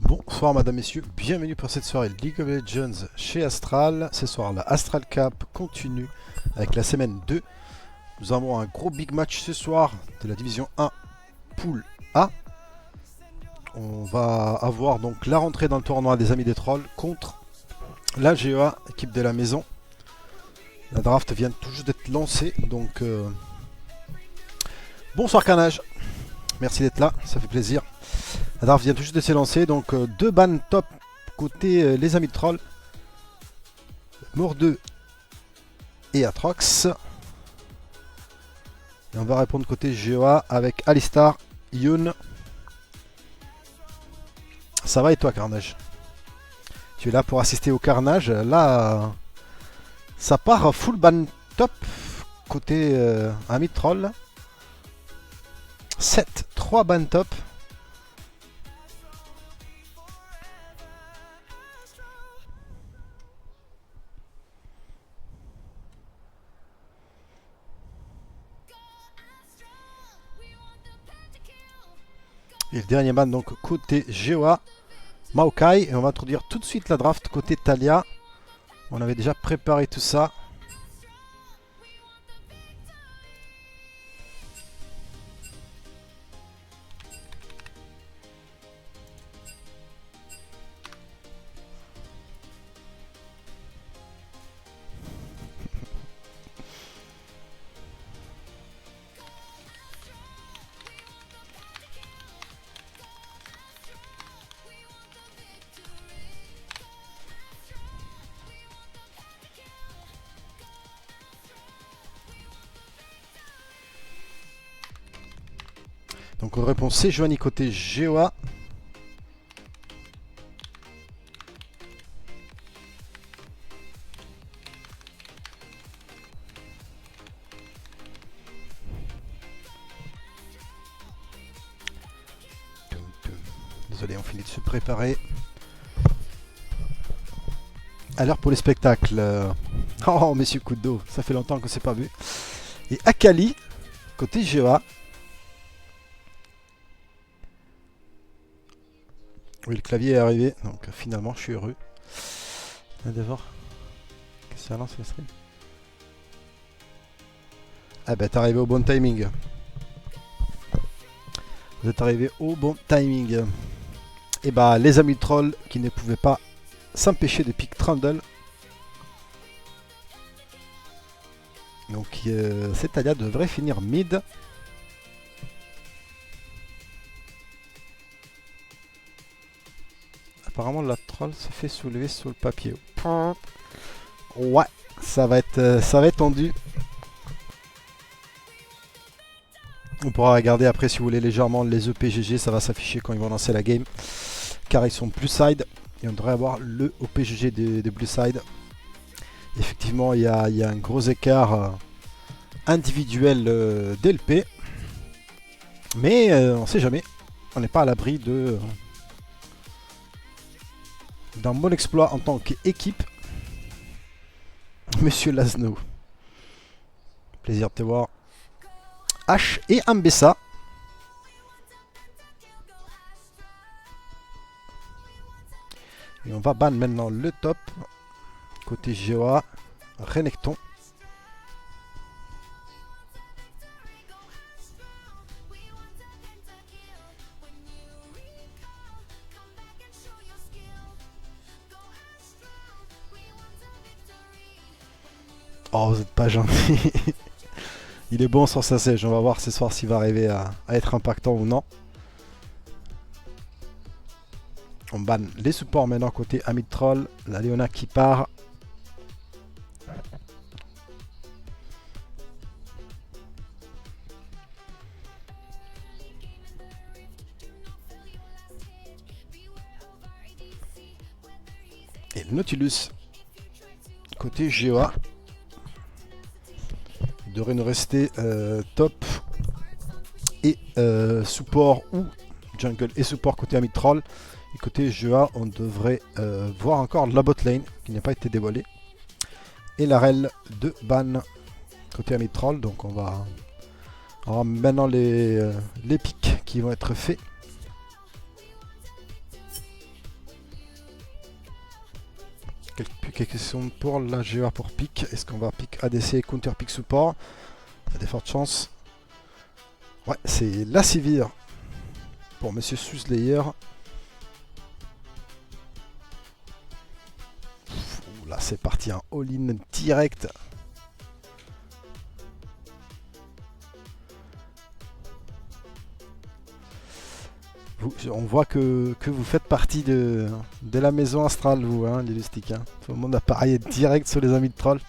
Bonsoir madame, messieurs, bienvenue pour cette soirée League of Legends chez Astral. Ce soir la Astral Cup continue avec la semaine 2. Nous avons un gros big match ce soir de la division 1 Pool A. On va avoir donc la rentrée dans le tournoi des Amis des Trolls contre la GEA, équipe de la maison. La draft vient tout juste d'être lancée, donc bonsoir Carnage, merci d'être là, ça fait plaisir. La draft vient tout juste de s'élancer, donc deux bans top côté les Amis de Troll. Mordeux et Atrox. Et on va répondre côté GEA avec Alistar, Yoon. Ça va et toi Carnage? Tu es là pour assister au carnage. Là, ça part full ban top côté Amis de Troll. 7, 3 ban top. Et le dernier ban donc côté GEA, Maokai. Et on va introduire tout de suite la draft côté Talia. On avait déjà préparé tout ça. Donc on répond Sejuani côté GEA. Désolé, on finit de se préparer. À l'heure pour les spectacles. Oh, messieurs coup de dos, ça fait longtemps qu'on ne s'est pas vu. Et Akali côté GEA. Oui, le clavier est arrivé, donc finalement je suis heureux. D'abord, qu'est-ce que ça lance le stream? Ah bah t'es arrivé au bon timing. Vous êtes arrivé au bon timing. Et bah les amis de troll qui ne pouvaient pas s'empêcher de pick Trundle. Donc cette Talia devrait finir mid. Apparemment la troll se fait soulever sur le papier. Ouais, ça va être tendu. On pourra regarder après si vous voulez légèrement les EPGG, ça va s'afficher quand ils vont lancer la game. Car ils sont blue side et on devrait avoir le OPGG des blue side. Effectivement, il y a un gros écart individuel d'LP. Mais on sait jamais. On n'est pas à l'abri d'un bon exploit en tant qu'équipe. Monsieur Laszlo. Plaisir de te voir. H et Ambessa. Et on va ban maintenant le top. Côté GOA. Renekton. Oh, vous êtes pas gentil. Il est bon sur sa sèche. On va voir ce soir s'il va arriver à être impactant ou non. On banne les supports maintenant côté Amid Troll. La Léona qui part. Et le Nautilus côté GOA. Il devrait nous rester top et support ou jungle et support côté Amid Troll. Et côté GOA, on devrait voir encore la bot lane qui n'a pas été dévoilée. Et la rel de ban côté Amid Troll. Donc on va avoir maintenant les pics qui vont être faits. Quelques questions pour la GA pour pick. Est-ce qu'on va pick ADC, counter pick support? Il y a des fortes chances. Ouais, c'est la Sivir pour Monsieur Suslayer. Là, c'est parti, un all-in direct. On voit que vous faites partie de la maison astrale, vous, hein, les Lustiques. Hein. Tout le monde a parié direct sur les amis de troll.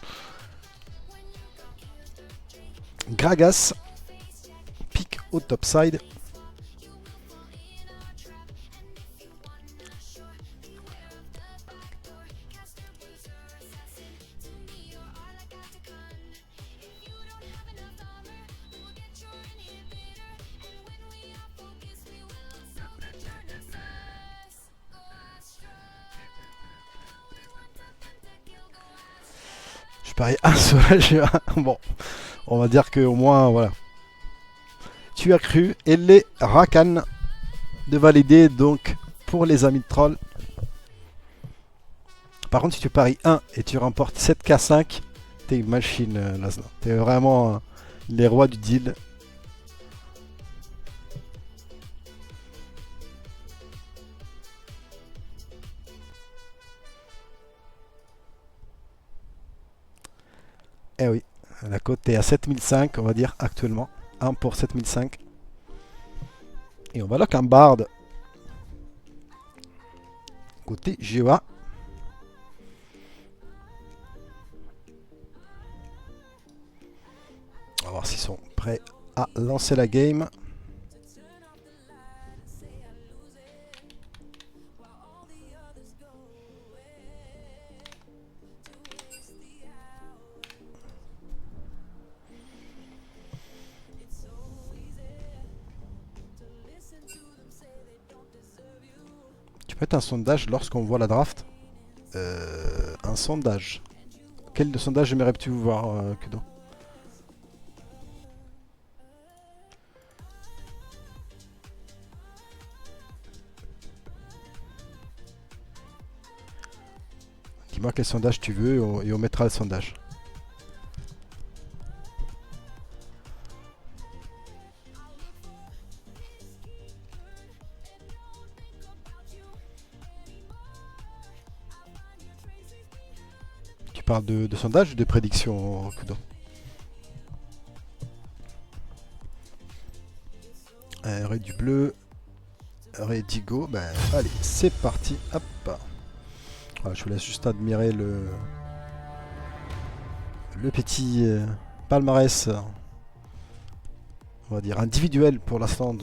Gragas, pique au top side. Pareil, un seul. Bon, on va dire que au moins, voilà. Tu as cru. Et les Rakan de valider donc pour les amis de troll. Par contre, si tu paries 1 et tu remportes 7k5, t'es une machine, Laszlo. T'es vraiment les rois du deal. Eh oui, la cote est à 7005, on va dire actuellement. 1 pour 7005. Et on va lock un bard. Côté GOA. On va voir s'ils sont prêts à lancer la game. Tu peux mettre un sondage lorsqu'on voit la draft. Un sondage. Quel sondage aimerais-tu voir, Kudo? Dis-moi quel sondage tu veux et on mettra le sondage. Tu parles de sondage ou de prédiction, Kudo? Ray du bleu. Ray d'Igo. Ben, allez, c'est parti. Hop. Voilà, je vous laisse juste admirer le petit palmarès on va dire, individuel pour l'instant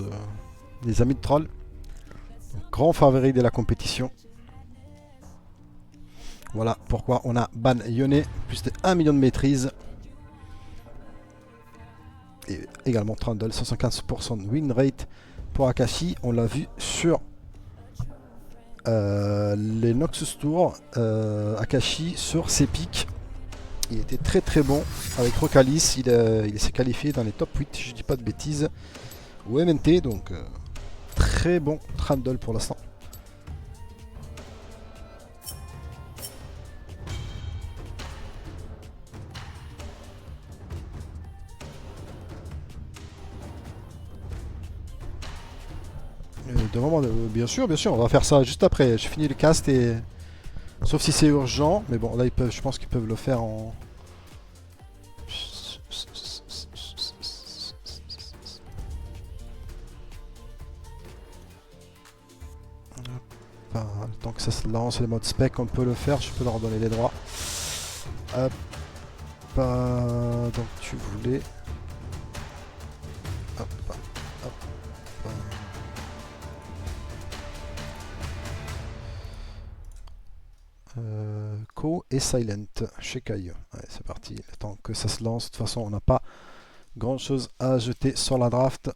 des amis de troll. Grand favori de la compétition. Voilà pourquoi on a ban Yone, plus de 1 million de maîtrise. Et également Trundle, 115% de win rate pour Akashi. On l'a vu sur les Noxus Tour. Akashi sur ses pics. Il était très très bon avec Rocalis. Il s'est qualifié dans les top 8, je dis pas de bêtises. Ou MNT, donc très bon Trundle pour l'instant. Bien sûr, on va faire ça juste après. Je finis le cast et. Sauf si c'est urgent, mais bon, là je pense qu'ils peuvent le faire en. Enfin, le temps que ça se lance, les modes spec, on peut le faire, je peux leur donner les droits. Hop, donc tu voulais. Hop, hop, hop. Co et Silent chez Caillou. Allez, c'est parti. Le temps que ça se lance, de toute façon, on n'a pas grand chose à jeter sur la draft.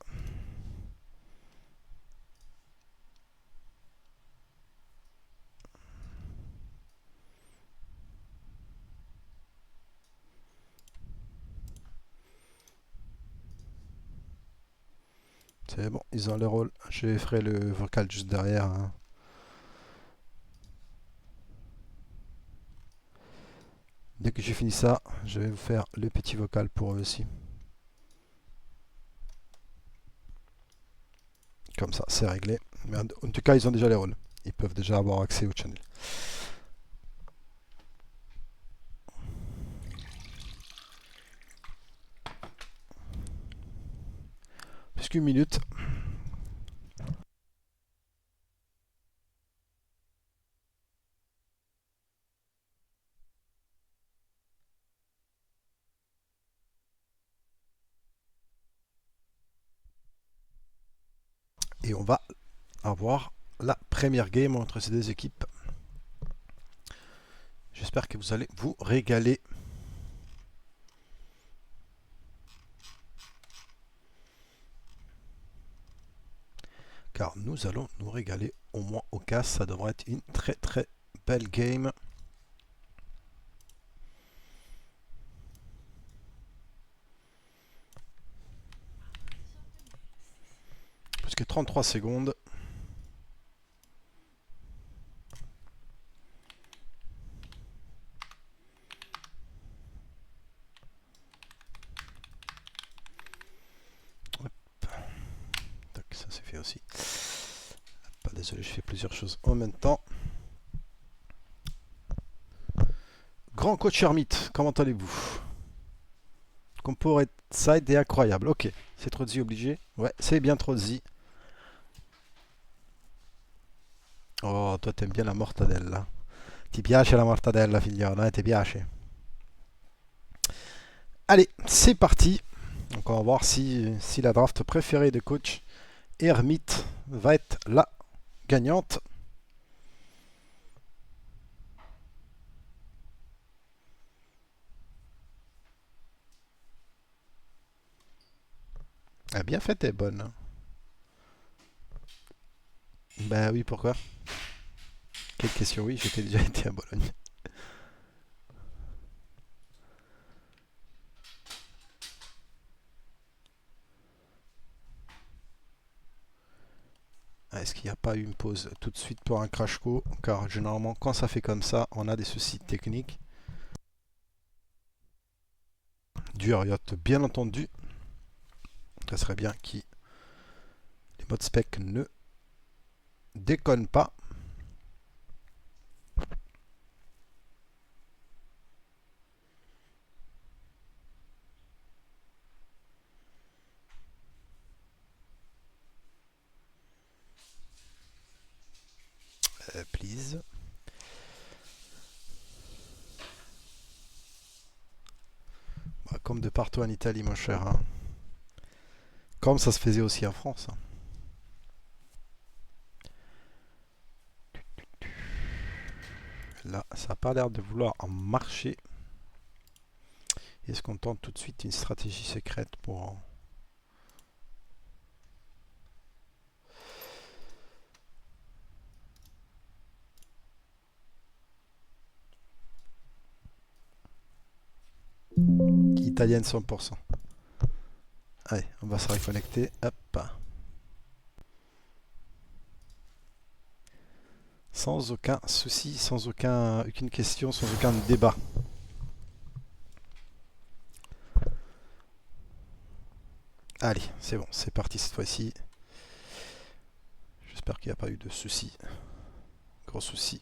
C'est bon, ils ont le rôle. Je ferai le vocal juste derrière. Hein. Dès que j'ai fini ça, je vais vous faire le petit vocal pour eux aussi. Comme ça, c'est réglé. Mais en tout cas, ils ont déjà les rôles. Ils peuvent déjà avoir accès au channel. Plus qu'une minute. Et on va avoir la première game entre ces deux équipes. J'espère que vous allez vous régaler. Car nous allons nous régaler au moins au cas. Ça devrait être une très très belle game. Plus que 33 secondes. Ça c'est fait aussi. Pas désolé, je fais plusieurs choses en même temps. Grand coach Hermite, comment allez-vous? Compo Red Side est incroyable. Ok, c'est Trozzi obligé. Ouais, c'est bien Trozzi. Oh, toi t'aimes bien la mortadella. Ti piace la mortadella, figliola, ti piace. Allez, c'est parti. Donc on va voir si la draft préférée de coach Hermite va être la gagnante. Elle a bien fait, elle est bonne. Bah oui, pourquoi? Quelle question? Oui, j'étais déjà été à Bologne. Est-ce qu'il n'y a pas eu une pause tout de suite pour un crash co? Car généralement, quand ça fait comme ça, on a des soucis techniques. Du Riot, bien entendu. Ça serait bien que les modes spec ne déconnent pas. Please. Bah, comme de partout en Italie, mon cher. Hein. Comme ça se faisait aussi en France. Là, ça n'a pas l'air de vouloir en marcher. Est-ce qu'on tente tout de suite une stratégie secrète pour... Italienne 100%. Allez, on va se reconnecter. Hop. Sans aucun souci, sans aucune question, sans aucun débat. Allez, c'est bon, c'est parti cette fois-ci. J'espère qu'il n'y a pas eu de soucis. Gros soucis.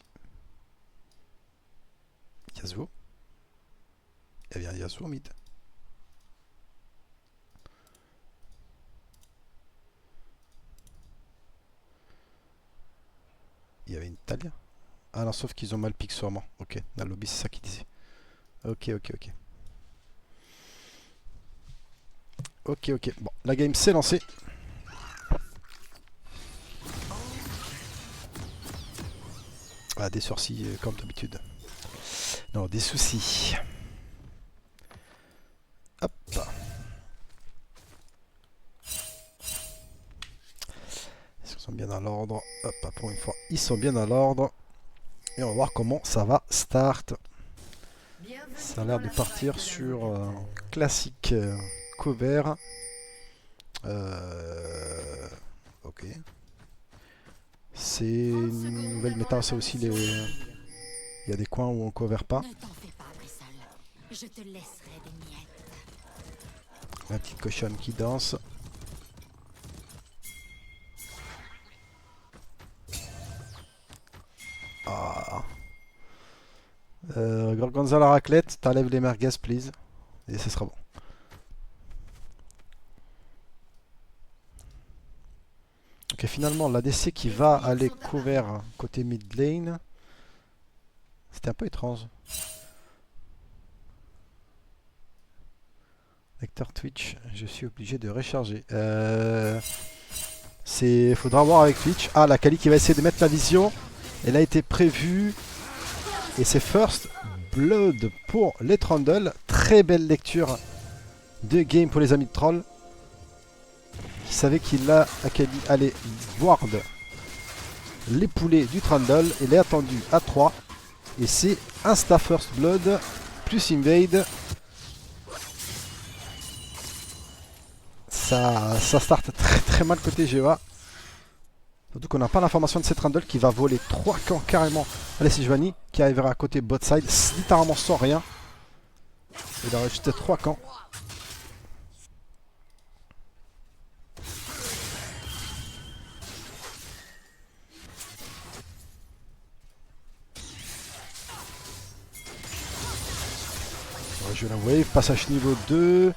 Yasuo. Il y a bien Yasuo mid. Il y avait une Talia. Ah non, sauf qu'ils ont mal pick sûrement. Ok, dans le lobby, c'est ça qu'ils disaient. Ok. Ok. Bon, la game s'est lancée. Ah, des sourcils comme d'habitude. Non, des soucis. Hop. Est-ce qu'ils sont bien dans l'ordre? Hop, pour une fois, ils sont bien dans l'ordre. Et on va voir comment ça va start. Ça a l'air de partir sur classique cover. Ok. C'est une nouvelle méta, ça aussi. Il y a des coins où on cover pas. Je te laisserai des miettes. La petite cochonne qui danse. Ah. Gorgonzola la raclette, t'enlèves les merguez, please. Et ce sera bon. Ok, finalement, l'ADC qui va aller couvert côté mid lane. C'était un peu étrange. Lecteur Twitch, je suis obligé de recharger. Faudra voir avec Twitch. Ah, la Kali qui va essayer de mettre la vision. Elle a été prévue. Et c'est First Blood pour les Trundle. Très belle lecture de game pour les amis de Troll. Qui savaient qu'il a Akali allait ward les poulets du Trundle. Il est attendu à 3. Et c'est Insta First Blood plus Invade. Ça start très mal côté GEA. Surtout qu'on n'a pas l'information de cette Trundle qui va voler 3 camps carrément. Allez, c'est Giovanni qui arrivera à côté bot side, littéralement sans rien. Il aurait juste 3 camps. On va jouer la wave, passage niveau 2.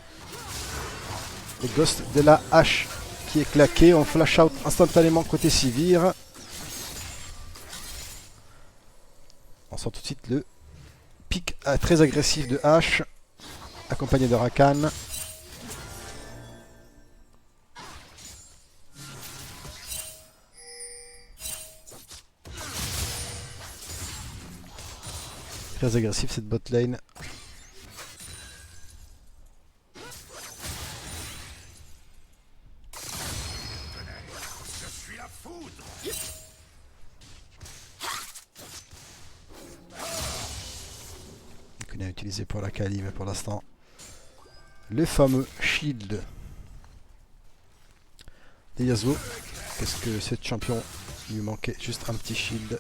Le ghost de la hache qui est claqué, on flash out instantanément côté Sivir. On sent tout de suite le pic très agressif de hache, accompagné de Rakan. Très agressif cette bot lane. Qu'on a utilisé pour la Kali, mais pour l'instant, le fameux shield de Yasuo. Qu'est-ce que cette champion lui manquait? Juste un petit shield.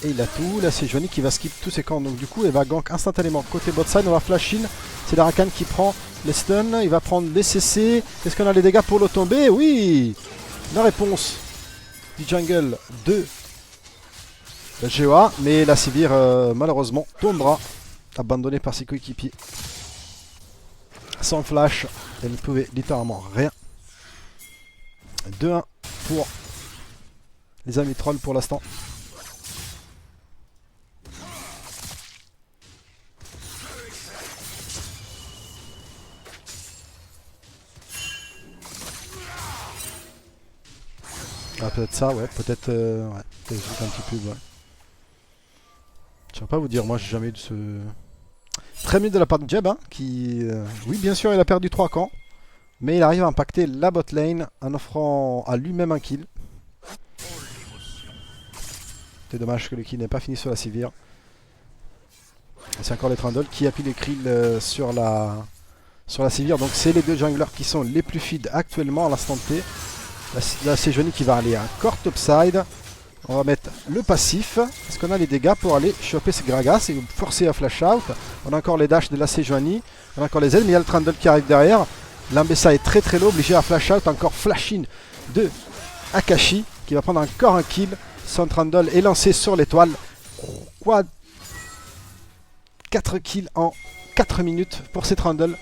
Et il a tout. Là, c'est Johnny qui va skip tous ses camps. Donc, du coup, elle va gank instantanément. Côté bot side, on va flash in. C'est la Rakan qui prend les stuns. Il va prendre les CC. Est-ce qu'on a les dégâts pour le tomber? Oui! La réponse du jungle de la GEA. Mais la Sivir, malheureusement, tombera. Abandonnée par ses coéquipiers. Sans flash. Elle ne pouvait littéralement rien. 2-1 pour les amis trolls pour l'instant. Ah, peut-être ça, ouais. Peut-être ouais. Peut-être juste un petit peu, ouais. Je ne sais pas vous dire, moi j'ai jamais eu de ce... Très mieux de la part de Jeb, hein, qui... oui, bien sûr, il a perdu 3 camps. Mais il arrive à impacter la bot lane en offrant à lui-même un kill. C'est dommage que le kill n'ait pas fini sur la Sivir. C'est encore les Trundle qui appuient les krill sur la Sivir. Donc c'est les deux junglers qui sont les plus feed actuellement à l'instant T. Là c'est Johnny qui va aller à Core topside. On va mettre le passif. Parce qu'on a les dégâts pour aller choper ce Gragas et forcer à flash out. On a encore les dashs de la Sejuani. On a encore les ailes, mais il y a le Trundle qui arrive derrière. L'Ambessa est très très low, obligé à flash out. Encore flash in de Akashi qui va prendre encore un kill. Son Trundle est lancé sur l'étoile. Quoi, 4 kills en 4 minutes pour ces Trundle.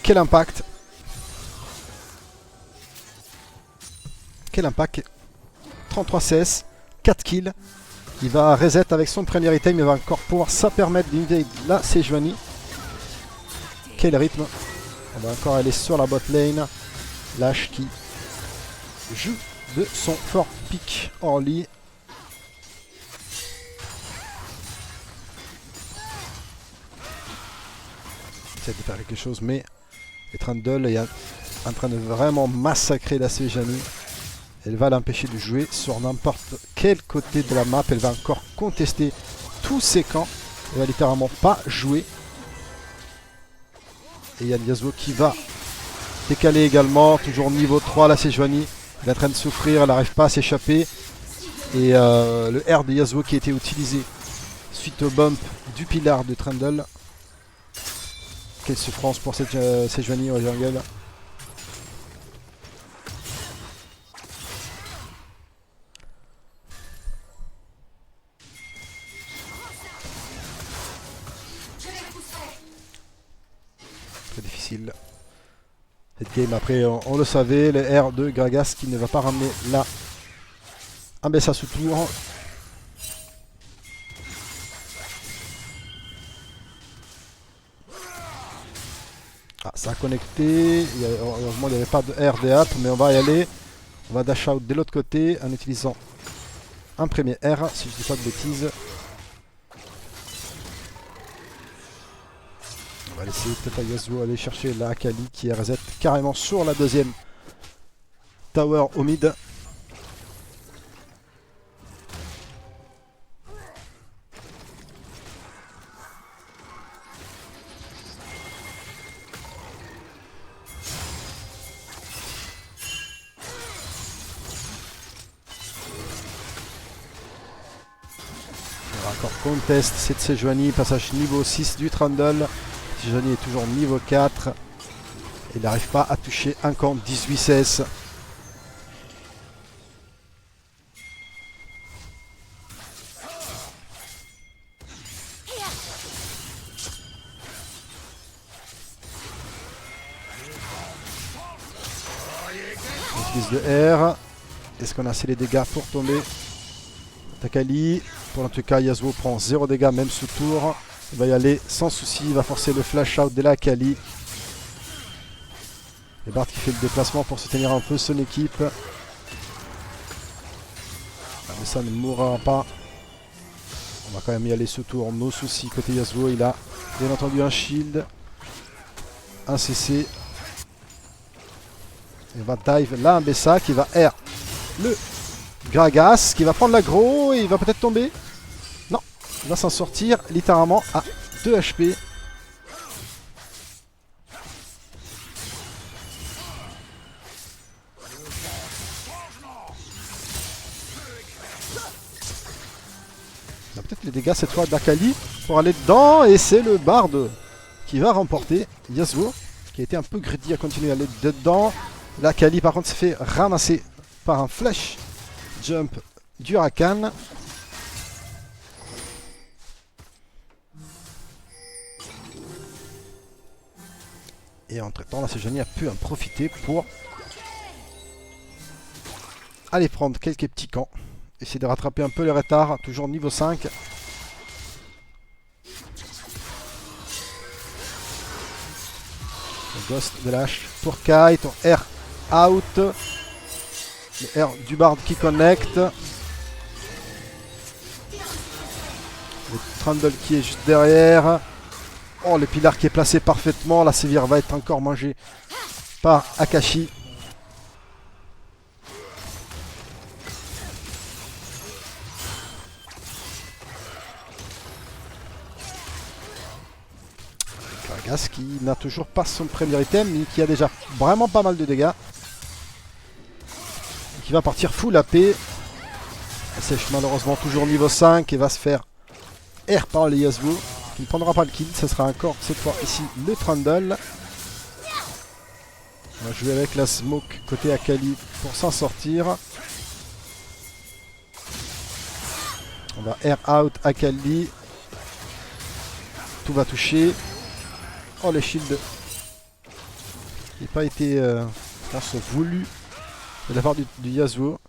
Quel impact! Quel impact! 33 CS, 4 kills. Il va reset avec son premier item. Il va encore pouvoir ça permettre d'invade la Sejuani. Quel rythme! On va encore aller sur la bot lane. Lash qui joue de son fort pick early. Essaie de faire quelque chose, mais les Trundle est en train de vraiment massacrer la Sejuani. Elle va l'empêcher de jouer sur n'importe quel côté de la map. Elle va encore contester tous ses camps. Elle va littéralement pas jouer. Et il y a Yasuo qui va décaler également. Toujours niveau 3 la Sejuani. Elle est en train de souffrir, elle n'arrive pas à s'échapper. Et le R de Yasuo qui a été utilisé suite au bump du pilar de Trundle. Quelle souffrance pour cette Sejuani au jungle. Très difficile. Cette game après on le savait, le R de Gragas qui ne va pas ramener la Ambessa sous tour. Ah, ça a connecté. Heureusement il n'y avait pas de R de up, mais on va y aller. On va dash out de l'autre côté en utilisant un premier R, si je dis pas de bêtises. On va laisser peut-être à Yasuo aller chercher la Akali qui est reset carrément sur la deuxième tower au mid. On va encore contest cette Sejuani, passage niveau 6 du Trundle. Sejuani est toujours niveau 4. Il n'arrive pas à toucher un camp 18 CS. On utilise le R. Est-ce qu'on a assez les dégâts pour tomber? Akali. Pour en tout cas, Yasuo prend 0 dégâts même sous tour. Il va y aller sans souci. Il va forcer le flash out de la Akali. Et Bard qui fait le déplacement pour soutenir un peu son équipe. Ah, mais ça ne mourra pas. On va quand même y aller sous tour. No souci côté Yasuo. Il a bien entendu un shield. Un CC. Il va dive là, Ambessa qui va R le Gragas qui va prendre l'aggro et il va peut-être tomber. Non, il va s'en sortir littéralement à 2 HP. On a peut-être les dégâts cette fois d'Akali pour aller dedans et c'est le Bard qui va remporter. Yasuo qui a été un peu greedy à continuer à aller dedans. L'Akali par contre s'est fait ramasser par un flash jump du Rakan. Et entre temps, la Sejuani a pu en profiter pour aller prendre quelques petits camps. Essayer de rattraper un peu le retard, toujours niveau 5. Le Ghost de l'H pour Kai, ton R out. Le R du Bard qui connecte. Le Trundle qui est juste derrière. Oh, le Pilar qui est placé parfaitement. La Sévère va être encore mangée par Akashi. Gragas qui n'a toujours pas son premier item, mais qui a déjà vraiment pas mal de dégâts. Qui va partir full AP. Sèche malheureusement toujours niveau 5 et va se faire R par le Yasuo. Qui ne prendra pas le kill, ce sera encore cette fois ici le Trundle. On va jouer avec la smoke côté Akali pour s'en sortir. On va R out Akali. Tout va toucher. Oh, les shields qui n'a pas été je pense, voulu de la part du Yasuo.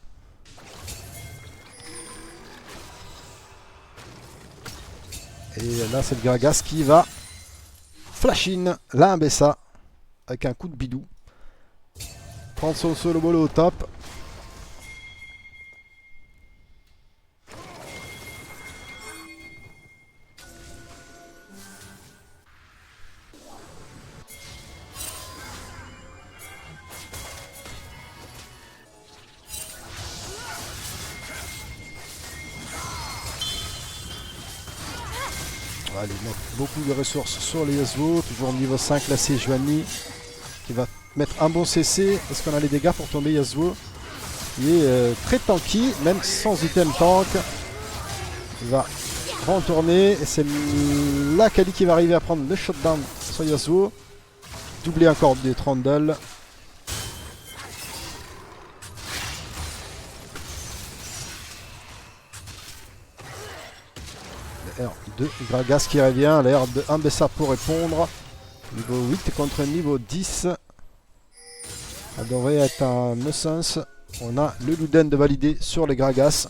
Et là c'est le Gragas qui va flash in la Mbessa avec un coup de bidou. Prendre son solo bolo au top. On va aller mettre beaucoup de ressources sur les Yasuo. Toujours niveau 5 là c'est Juani qui va mettre un bon CC. Est-ce qu'on a les dégâts pour tomber Yasuo? Il est très tanky, même sans item tank. Il va retourner et c'est l'Akali qui va arriver à prendre le shutdown sur Yasuo. Doubler encore des Trundle. Le R de Gragas qui revient, le R de Mbessa pour répondre. Niveau 8 contre niveau 10. Ça devrait être un no-sense. On a le Luden de valider sur les Gragas.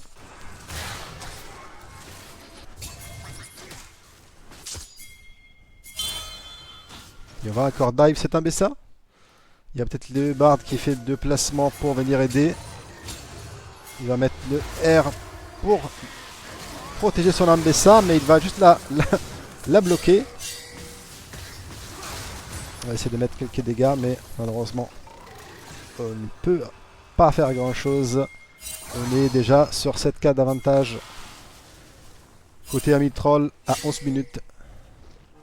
Il va encore dive cet Mbessa. Il y a peut-être le Bard qui fait deux placements pour venir aider. Il va mettre le R pour protéger son Mbessa, mais il va juste la bloquer. On va essayer de mettre quelques dégâts, mais malheureusement, on ne peut pas faire grand chose. On est déjà sur 7k d'avantage. Côté Ami Troll à 11 minutes.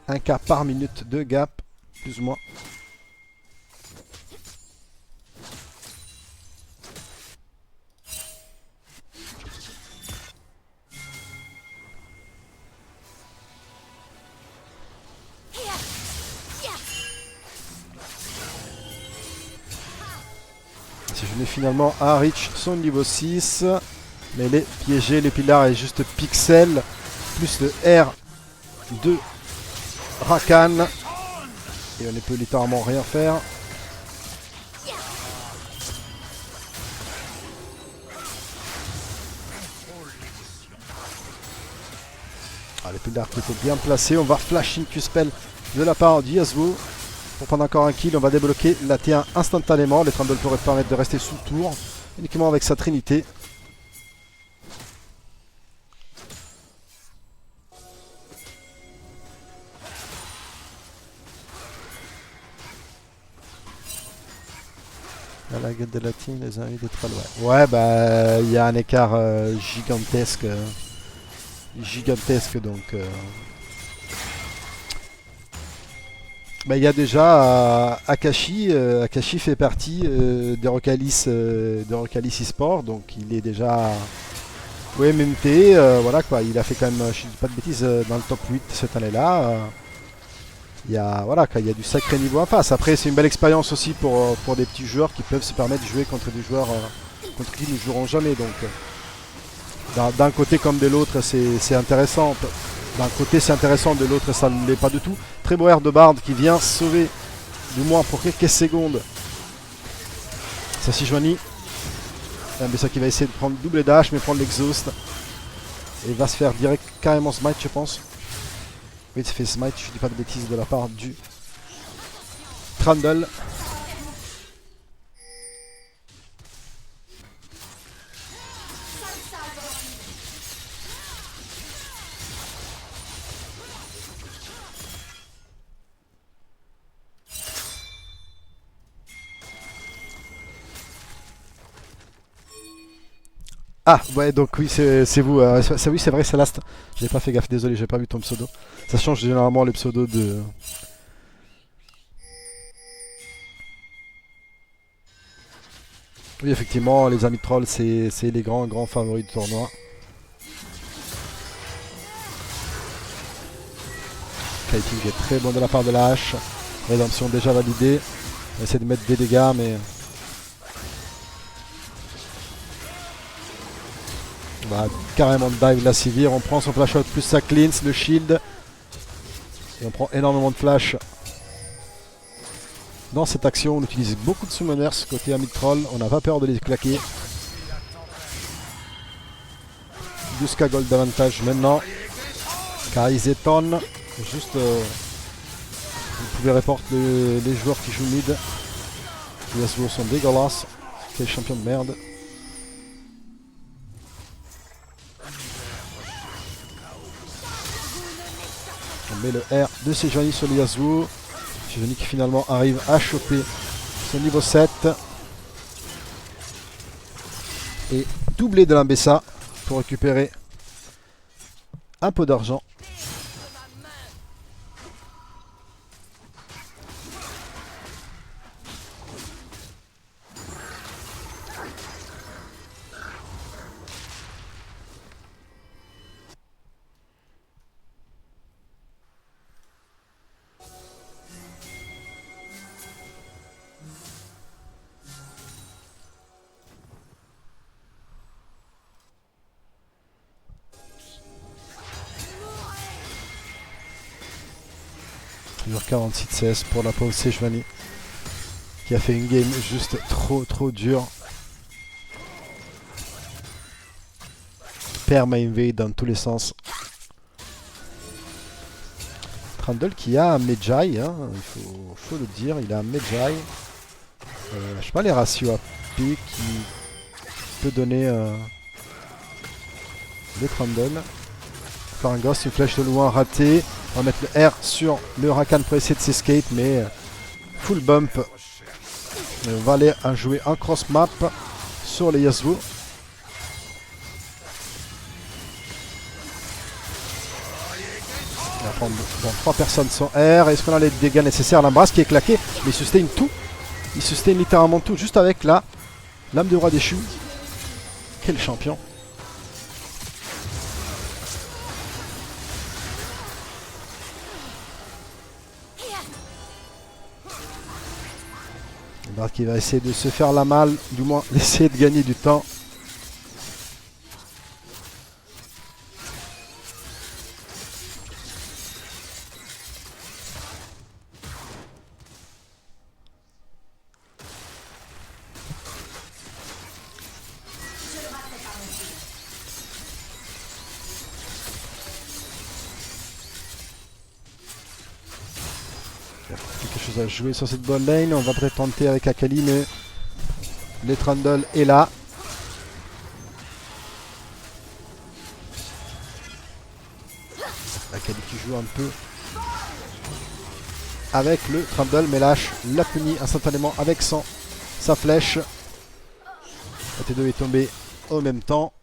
1k par minute de gap, plus ou moins. Si je mets finalement à reach son niveau 6, mais il est piégé, le Pilar est juste pixel, plus le R de Rakan, et on ne peut littéralement rien faire. Ah, le Pilar qui était bien placé, on va flash in Q-spell de la part du Yasuo. Pour prendre encore un kill, on va débloquer la T1 instantanément. Les Trundle pourraient permettre de rester sous tour, uniquement avec sa trinité. À la gueule de la team, les amis des trolls, ouais. Ouais, bah, il y a un écart gigantesque. Gigantesque, donc... Bah, il y a déjà Akashi. Akashi fait partie de Rocalis eSport, donc il est déjà au MMT. Voilà quoi, il a fait quand même, je dis pas de bêtises, dans le top 8 cette année-là. Il y a, voilà, il y a du sacré niveau en face. Après, c'est une belle expérience aussi pour des petits joueurs qui peuvent se permettre de jouer contre des joueurs contre qui ils ne joueront jamais. Donc, d'un côté comme de l'autre, c'est intéressant. D'un côté c'est intéressant, de l'autre ça ne l'est pas du tout. Très beau air de Bard qui vient sauver, du moins pour quelques secondes, Sashi-Juani. Mais ça qui va essayer de prendre double dash mais prendre l'exhaust. Et va se faire direct carrément smite je pense. Oui il se fait smite, je dis pas de bêtises de la part du Trundle. Ah, ouais, donc oui, c'est vous. Oui, c'est vrai, c'est Last. J'ai pas fait gaffe, désolé, j'ai pas vu ton pseudo. Ça change généralement les pseudos de. Oui, effectivement, les amis trolls, c'est les grands favoris du tournoi. Kiting est très bon de la part de la hache. Rédemption déjà validée. On va essayer de mettre des dégâts, mais. On va carrément dive la Sivir. On prend son flash out plus sa cleanse, le shield. Et on prend énormément de flash. Dans cette action, on utilise beaucoup de summoners côté Amid Troll. On n'a pas peur de les claquer. 12k gold d'avantage maintenant. Kaizeton. Juste. Vous pouvez reporter les joueurs qui jouent mid. Les Yasuo sont dégueulasses. Quel champion de merde. On met le R de Sejuani sur les Yasuo. Sejuani qui finalement arrive à choper son niveau 7. Et doubler de l'Ambessa pour récupérer un peu d'argent. Toujours 46 CS pour la pauvre Sejuani qui a fait une game juste trop dure. Perma invade dans tous les sens. Trundle qui a un Medjay, hein, il faut le dire, il a un Medjay. Je sais pas les ratios AP qui peut donner les Trundle. Encore un ghost, une flèche de loin ratée. On va mettre le R sur le Rakan pour essayer de s'escape, mais full bump. On va aller jouer un cross map sur les Yasuo. On va prendre 3 personnes sans R. Est-ce qu'on a les dégâts nécessaires? L'embrasse qui est claqué, mais il sustain tout. Il sustain littéralement tout juste avec la lame de roi déchu. Quel champion! Bard qui va essayer de se faire la malle, du moins essayer de gagner du temps. Quelque chose à jouer sur cette bonne lane. On va peut-être tenter avec Akali, mais les Trundle est là. Akali qui joue un peu avec le Trundle, mais lâche la punit instantanément avec sa flèche. La T2 est tombée au même temps.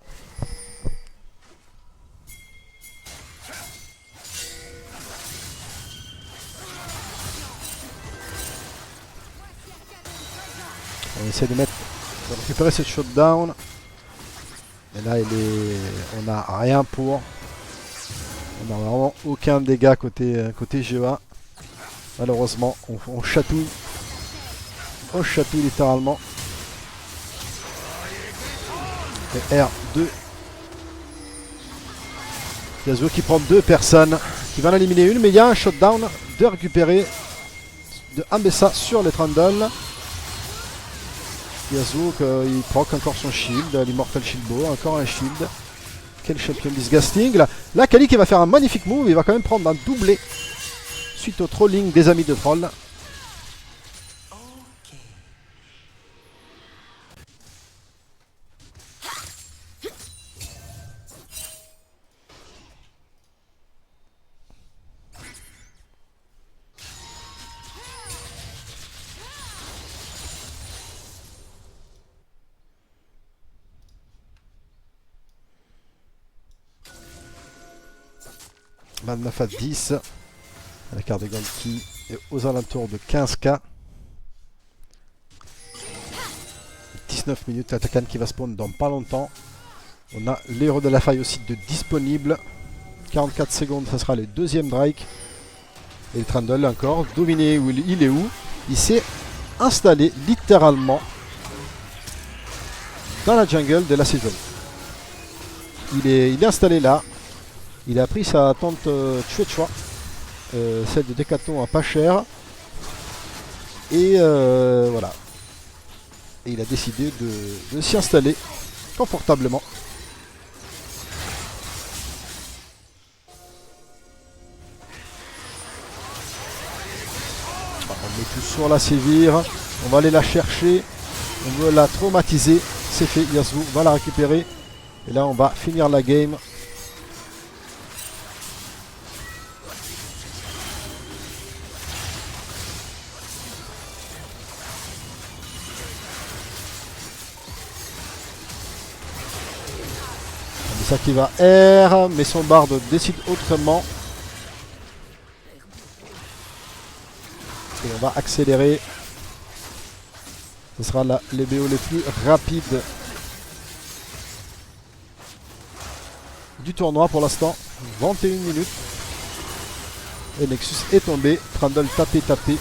On essaie de récupérer cette shutdown. Mais là, on n'a rien pour. On n'a vraiment aucun dégât côté GEA. Malheureusement, on chatouille. On chatouille littéralement. Et R2. Yasuo qui prend 2 personnes. Qui va en éliminer une. Mais il y a un shutdown de récupérer de Ambessa sur les Trundle. Yasuo il proc encore son shield, l'immortal shield bow, encore un shield. Quel champion disgusting. Là Kali qui va faire un magnifique move, il va quand même prendre un doublé suite au trolling des amis de troll. 29 à 10. La carte de gagne qui est aux alentours de 15k. 19 minutes, l'attaquant qui va spawn dans pas longtemps. On a l'héros de la faille aussi de disponible. 44 secondes, ça sera le deuxième Drake. Et le Trundle encore, dominé, il est où? Il s'est installé littéralement dans la jungle de la saison. Il est installé là. Il a pris sa tente Chouechua, celle de Decathlon à pas cher. Et voilà. Et il a décidé de s'y installer confortablement. On met tout sur la sévère. On va aller la chercher. On veut la traumatiser. C'est fait. Yasuo va la récupérer. Et là, on va finir la game. Ça qui va R, mais son barde décide autrement. Et on va accélérer. Ce sera là les BO les plus rapides du tournoi pour l'instant. 21 minutes. Et Nexus est tombé. Trundle tapé.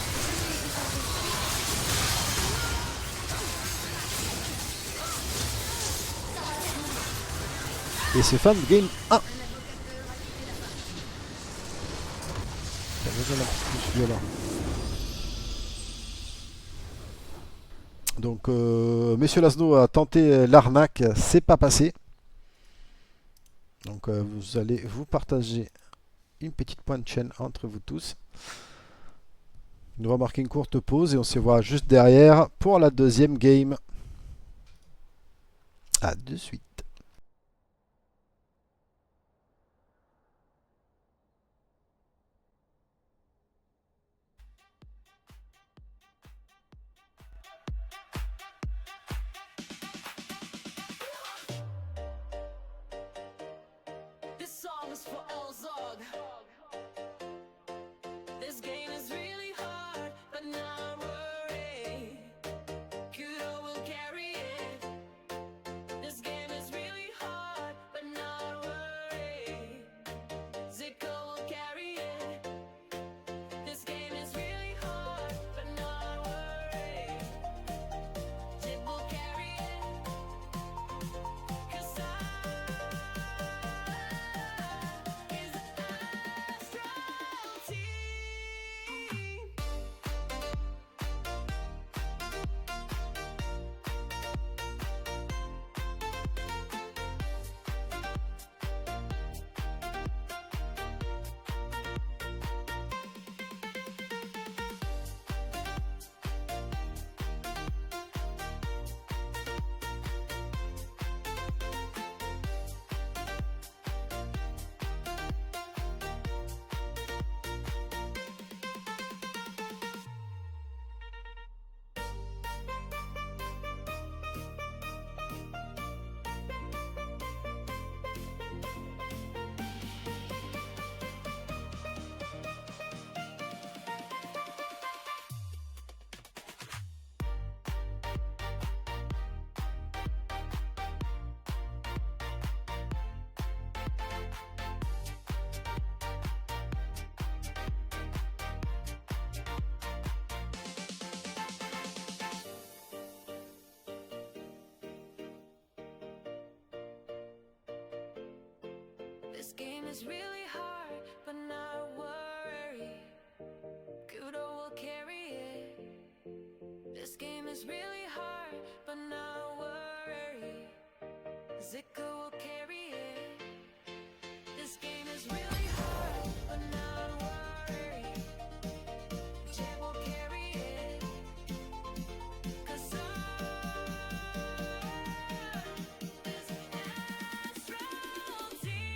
Et c'est fin de game 1. Donc, Monsieur Laszlo a tenté l'arnaque, c'est pas passé. Donc, vous allez vous partager une petite pointe de chaîne entre vous tous. Nous va marquer une courte pause et on se voit juste derrière pour la deuxième game. À de suite. This song is for Elzog. This game is really hard, but not worry. Kudo will carry it. This game is really hard, but not worry. Zico will carry it. This game is really hard, but not worry. Jib will carry it. 'Cause is Astral Team. This game is really hard, but not worry. Kudo will carry it. This game is really hard, but not worry. Zico will carry it. This game is really hard, but not worry. Jeb will carry it. 'Cause this Astral Team.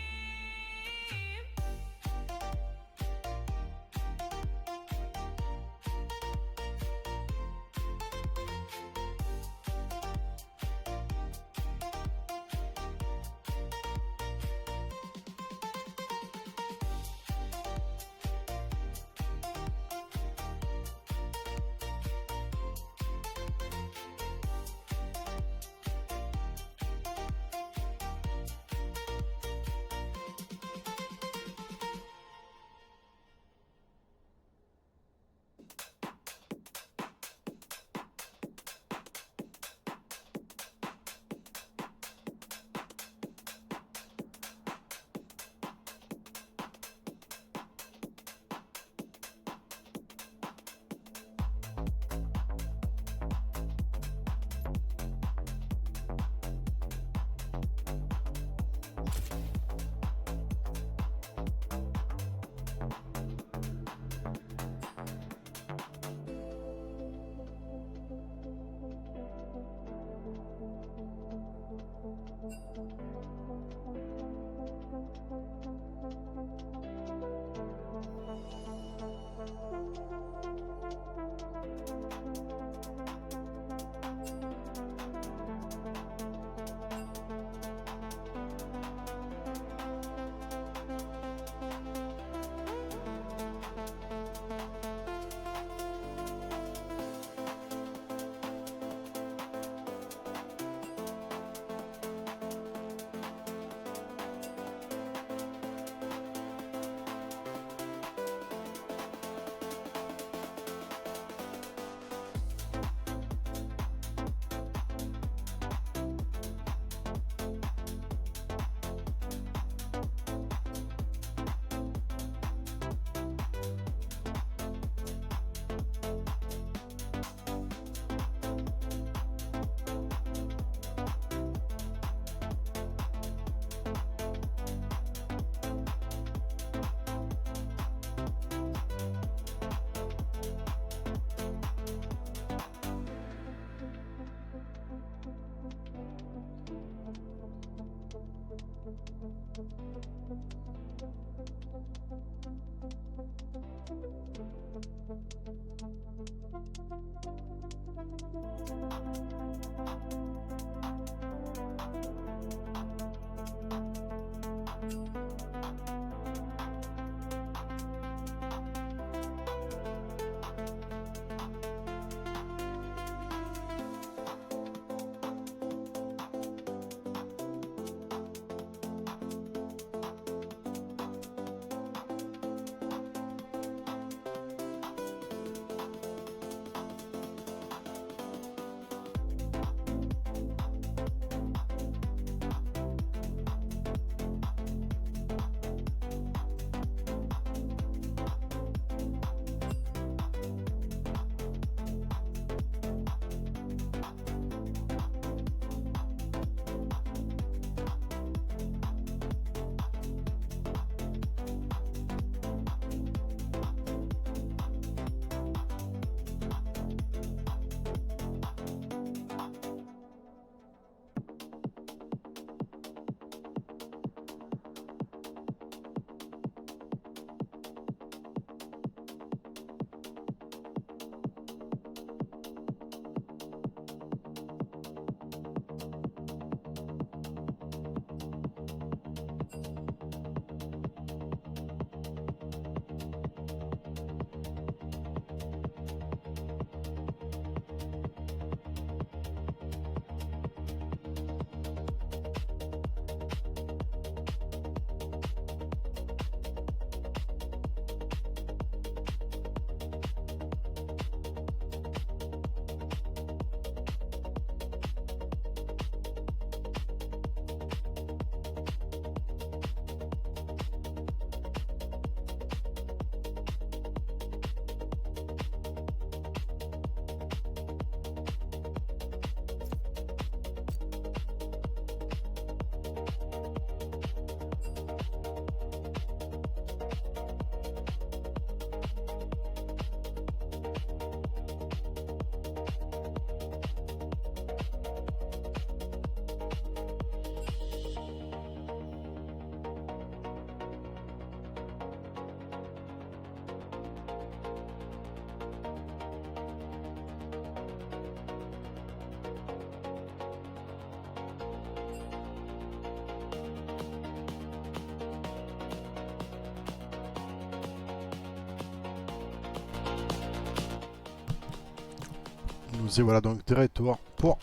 Nous y voilà donc de retour pour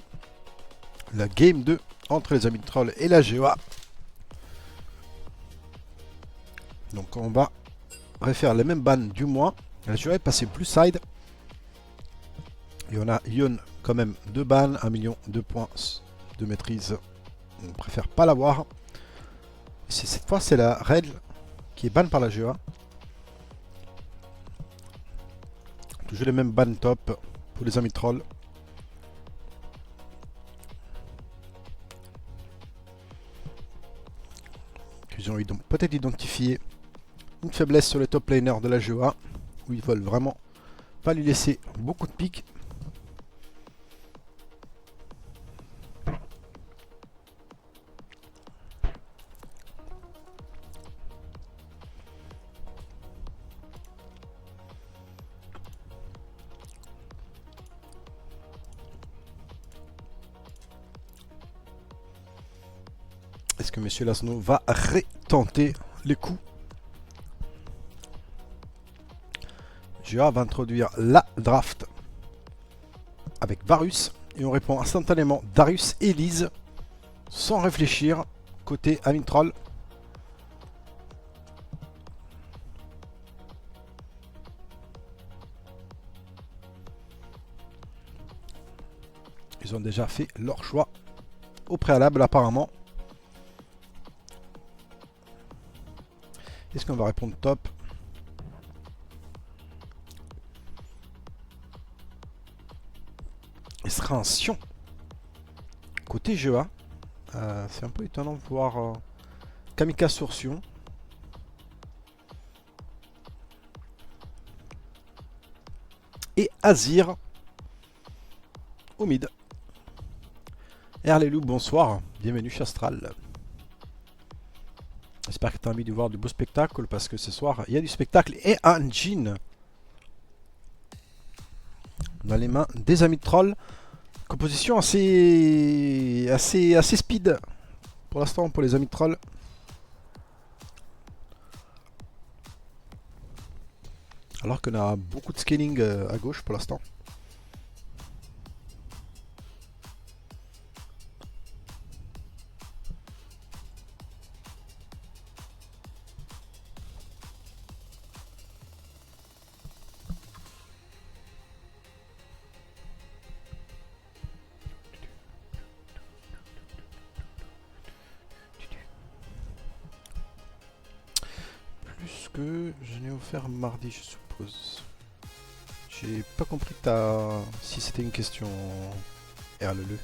la game 2 entre les amis de troll et la GOA. Donc on va refaire les mêmes bans du mois. La GOA est passée plus side. Et on a Yon quand même 2 bans, 1 million, 2 points de maîtrise. On préfère pas l'avoir. Cette fois c'est la règle qui est ban par la GOA. Toujours les mêmes bans top pour les amis trolls. Ils ont peut-être identifié une faiblesse sur les top laners de la GOA, où ils veulent vraiment pas lui laisser beaucoup de piques. Est-ce que Monsieur Lasno va retenter les coups? GA va introduire la draft avec Varus et on répond instantanément Darius et Lise sans réfléchir côté Amintroll. Ils ont déjà fait leur choix au préalable apparemment. Est-ce qu'on va répondre top? Il sera un Sion. Côté GEA, c'est un peu étonnant de voir Kamika sur Sion. Et Azir au mid. Erlelou, bonsoir. Bienvenue chez Astral. J'espère que tu as envie de voir du beau spectacle parce que ce soir il y a du spectacle et un jean dans les mains des amis de troll. Composition assez speed pour l'instant pour les amis de troll. Alors qu'on a beaucoup de scaling à gauche pour l'instant. Que je n'ai offert mardi, je suppose. J'ai pas compris si c'était une question. RLE.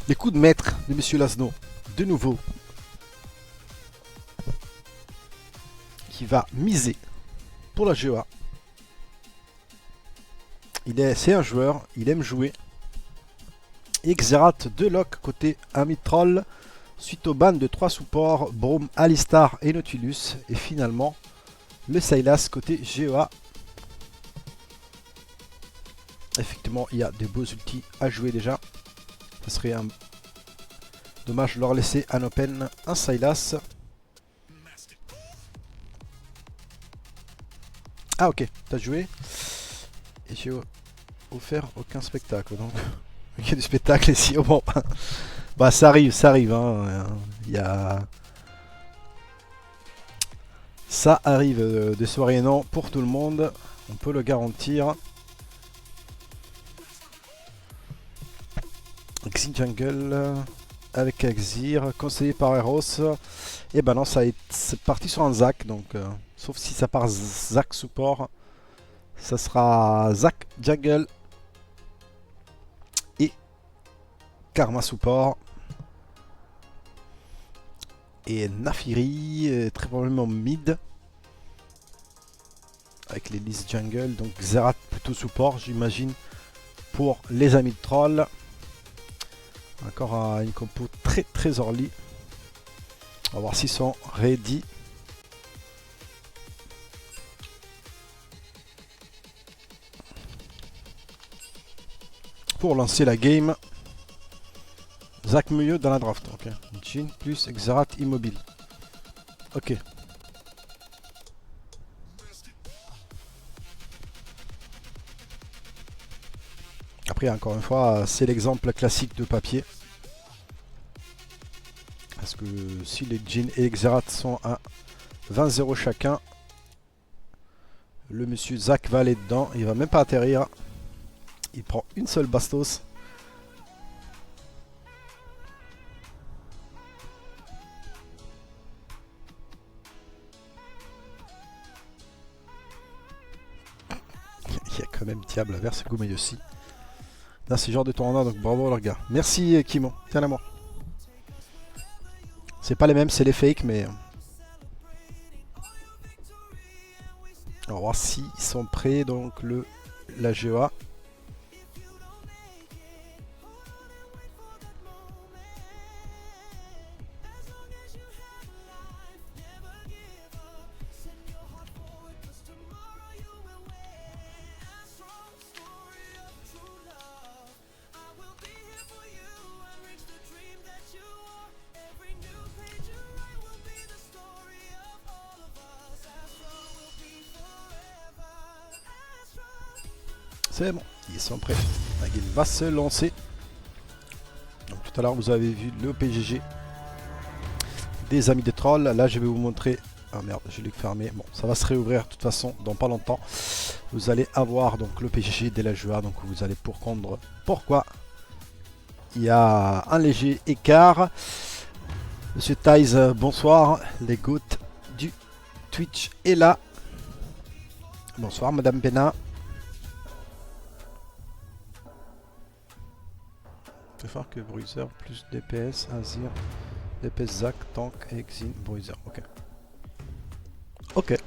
Les coups de maître de Monsieur Lasno, de nouveau, qui va miser pour la GOA. C'est un joueur, il aime jouer. Et Xerath de lock côté Amitroll. Suite au ban de 3 supports, Braum, Alistar et Nautilus. Et finalement, le Sylas côté GEA. Effectivement, il y a des beaux ultis à jouer déjà. Ce serait dommage de leur laisser un open, un Sylas. Ah ok, t'as joué. Et j'ai offert aucun spectacle. Donc, il y a du spectacle ici. Oh bon. Bah ça arrive, hein. Ça arrive des soirées non pour tout le monde, on peut le garantir. Exit Jungle avec Exir, conseillé par Eros. Et ben non, c'est parti sur un Zac, donc sauf si ça part Zac support, ça sera Zac Jungle et Karma support. Et Nafiri, très probablement mid. Avec les listes jungle. Donc Xerath plutôt support, j'imagine, pour les amis de troll. Encore une compo très early. On va voir s'ils sont ready. Pour lancer la game. Zac mieux dans la draft, ok. Jhin plus Xerath immobile. Ok. Après, encore une fois, c'est l'exemple classique de papier. Parce que si les Jin et les Xerath sont à 20-0 chacun, le monsieur Zach va aller dedans. Il va même pas atterrir. Il prend une seule bastos. Il y a quand même Diable verse Goumeil aussi. Là, c'est genre de tournoi, donc bravo les gars. Merci Kimo, tiens à moi. C'est pas les mêmes, c'est les fakes, mais... On va voir s'ils sont prêts, donc la GEA. C'est bon, ils sont prêts. La game va se lancer. Donc tout à l'heure vous avez vu le PGG des amis des trolls. Là je vais vous montrer. Ah merde, je l'ai fermé. Bon, ça va se réouvrir de toute façon dans pas longtemps. Vous allez avoir donc le PGG de la GEA. Donc vous allez comprendre pourquoi il y a un léger écart. Monsieur Thaïs, bonsoir. Les gouttes du Twitch est là. Bonsoir Madame Pena. Plus fort que Bruiser, plus DPS, Azir, DPS Zac, Tank, Exin, Bruiser. Ok. Ok.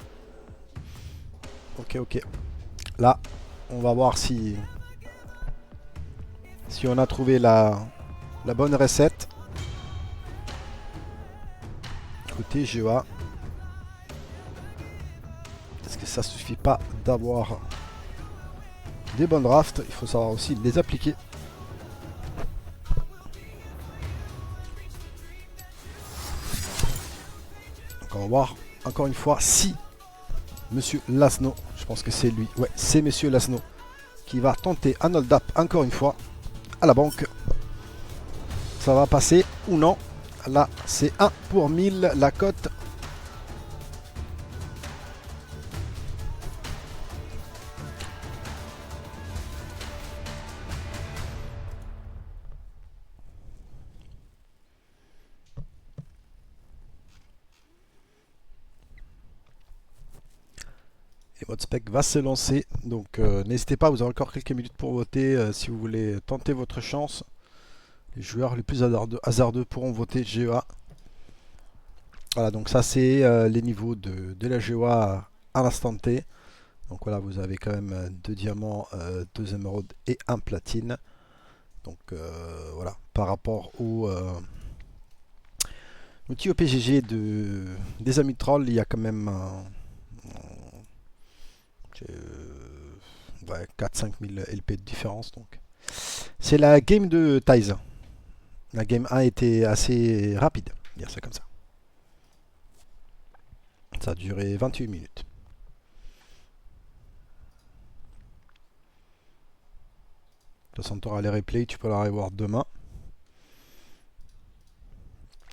Ok. Là, on va voir si on a trouvé la bonne recette. Côté GEA. Est-ce que ça suffit pas d'avoir des bonnes drafts? Il faut savoir aussi les appliquer. On va voir encore une fois si Monsieur Lasno, je pense que c'est lui, ouais, c'est Monsieur Lasno qui va tenter un hold-up encore une fois à la banque. Ça va passer ou non? Là, c'est 1 pour 1000 la cote. Et votre spec va se lancer, donc n'hésitez pas, vous avez encore quelques minutes pour voter si vous voulez tenter votre chance. Les joueurs les plus hasardeux pourront voter GEA. Voilà, donc ça c'est les niveaux de la GEA à l'instant T. Donc voilà, vous avez quand même 2 diamants, 2 émeraudes et 1 platine. Donc voilà, par rapport au outil au PGG des amis de troll, il y a quand même... ouais, 4-5 000 LP de différence. Donc c'est la game de Thaïs. La game 1 était assez rapide, dire ça comme ça. Ça a duré 28 minutes. De toute façon, tu auras les replays, tu peux la revoir demain.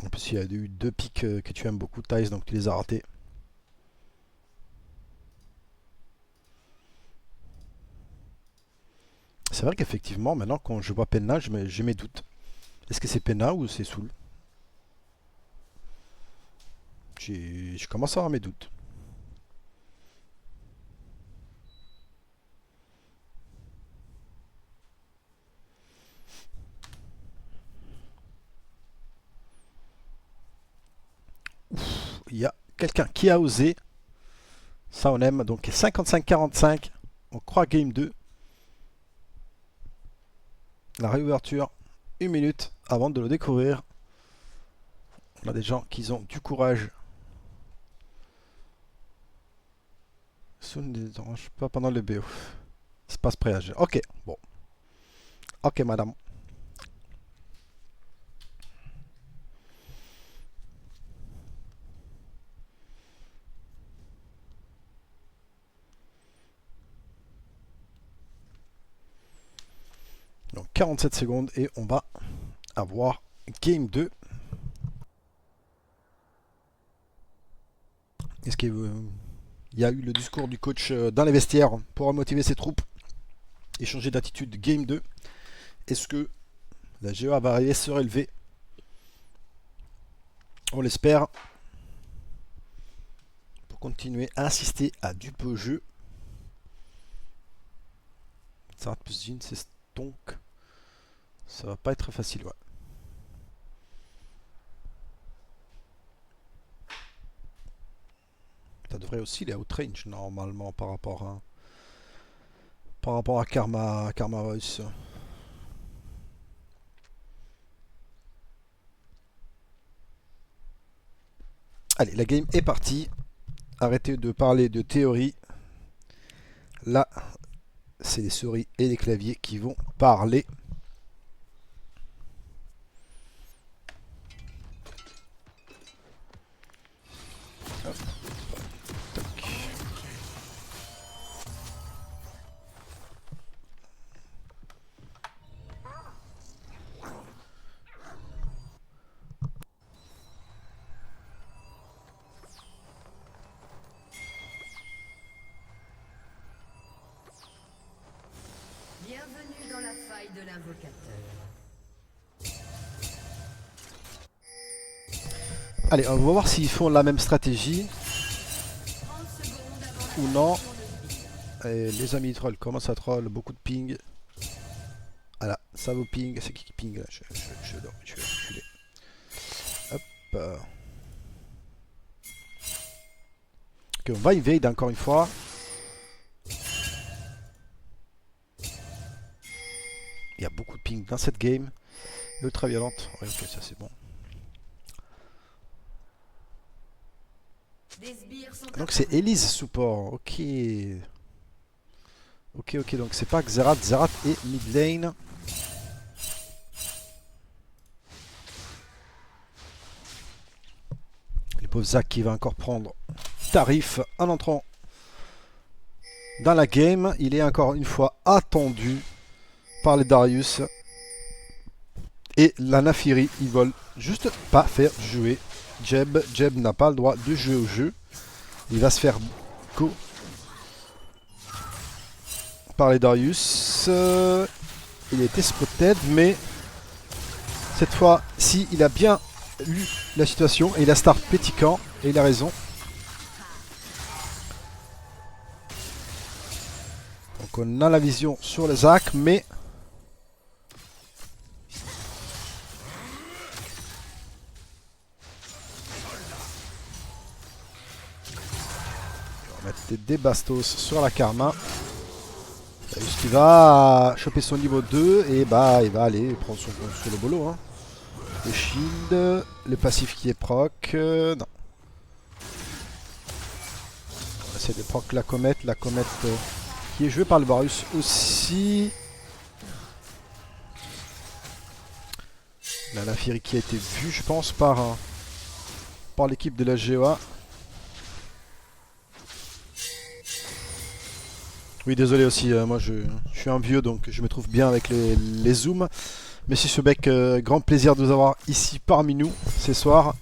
En plus, il y a eu 2 pics que tu aimes beaucoup, Thaïs, donc tu les as ratés. C'est vrai qu'effectivement, maintenant, quand je vois Penna, j'ai mes doutes. Est-ce que c'est Penna ou c'est Soul? Je commence à avoir mes doutes. Il y a quelqu'un qui a osé. Ça, on aime. Donc 55-45. On croit game 2. La réouverture. 1 minute avant de le découvrir. On a des gens qui ont du courage. Ça ne dérange pas pendant le BO. Espace préagé. Ok, bon. Ok, madame. Donc 47 secondes et on va avoir game 2. Est-ce qu'il y a eu le discours du coach dans les vestiaires pour motiver ses troupes et changer d'attitude game 2? Est-ce que la GEA va arriver à se relever? On l'espère. Pour continuer à assister à du beau jeu. Ça plus Jean, c'est Stonk. Ça va pas être facile, ouais. Ça devrait aussi les outrange normalement par rapport à Karma Voice. Allez, la game est partie. Arrêtez de parler de théorie. Là, c'est les souris et les claviers qui vont parler. Hop. Tac. Bienvenue dans la faille de l'invocateur. Allez, on va voir s'ils font la même stratégie 30 secondes avant ou non. Et les amis trolls commencent à troll, beaucoup de ping. Voilà, ça vous ping. C'est qui ping là? Je vais reculer. Hop. Ok, on va invade encore une fois. Il y a beaucoup de ping dans cette game. Ultra violente. Ouais, ok, ça c'est bon. des sbires sont Donc c'est Elise support. Ok. Ok, donc c'est pas Xerath. Xerath est mid lane. Les pauvres Zac qui va encore prendre tarif en entrant dans la game. Il est encore une fois attendu par les Darius. Et la Naafiri, ils veulent juste pas faire jouer Jeb. Jeb n'a pas le droit de jouer au jeu. Il va se faire go par les Darius. Il était spotted, mais cette fois, si il a bien lu la situation et il a start pétiquant, et il a raison. Donc on a la vision sur le Zac, mais on va mettre des bastos sur la Karma. Il va choper son niveau 2 et bah il va aller prendre son compte sur le bolo. Hein. Le shield, le passif qui est proc. Non. On essaie de proc la comète qui est jouée par le Varus aussi. La Naafiri qui a été vue je pense par l'équipe de la GEA. Oui, désolé aussi, moi je suis un vieux donc je me trouve bien avec les zooms. Monsieur Sebec, grand plaisir de vous avoir ici parmi nous ce soir.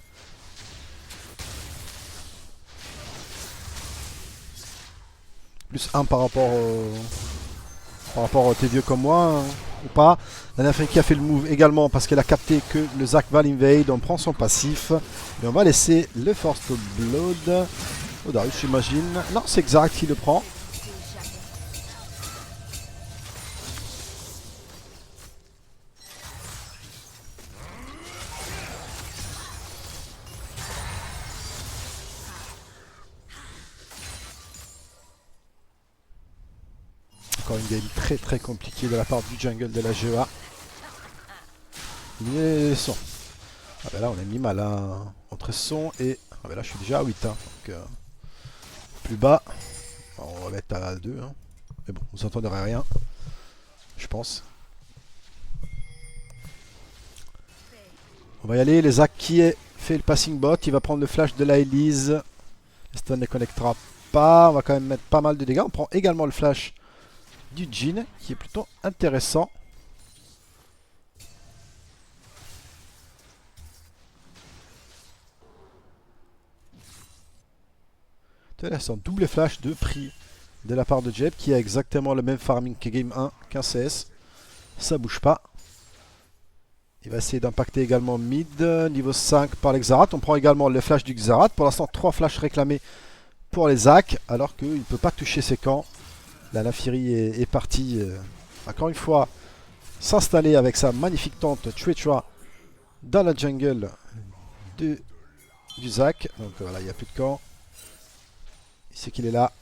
Plus 1 par rapport à tes vieux comme moi, hein, ou pas. La Naafiri qui a fait le move également parce qu'elle a capté que le Zac va l'invade. On prend son passif et on va laisser le Force Blood au Darius, j'imagine. Non, c'est Xerath qui le prend. Encore une game très compliquée de la part du jungle de la GEA. Les sons. Ah ben là on est mis mal hein. Entre son et... Ah ben là je suis déjà à 8 hein. Donc plus bas. On va mettre à 2 hein. Mais bon, vous entendrez rien. Je pense. On va y aller. Les Zac qui est fait le passing bot. Il va prendre le flash de la Elise. Le stun ne connectera pas. On va quand même mettre pas mal de dégâts. On prend également le flash du Jhin qui est plutôt intéressant. C'est un double flash de prix de la part de Jeb qui a exactement le même farming que Game 1 qu'un CS. Ça bouge pas. Il va essayer d'impacter également mid, niveau 5 par les Xerath. On prend également le flash du Xerath. Pour l'instant, 3 flashs réclamés pour les Zac, alors qu'il ne peut pas toucher ses camps. La Naafiri est partie, encore une fois, s'installer avec sa magnifique tente Chuechua dans la jungle du Zac. Donc voilà, il n'y a plus de camp. Il sait qu'il est là.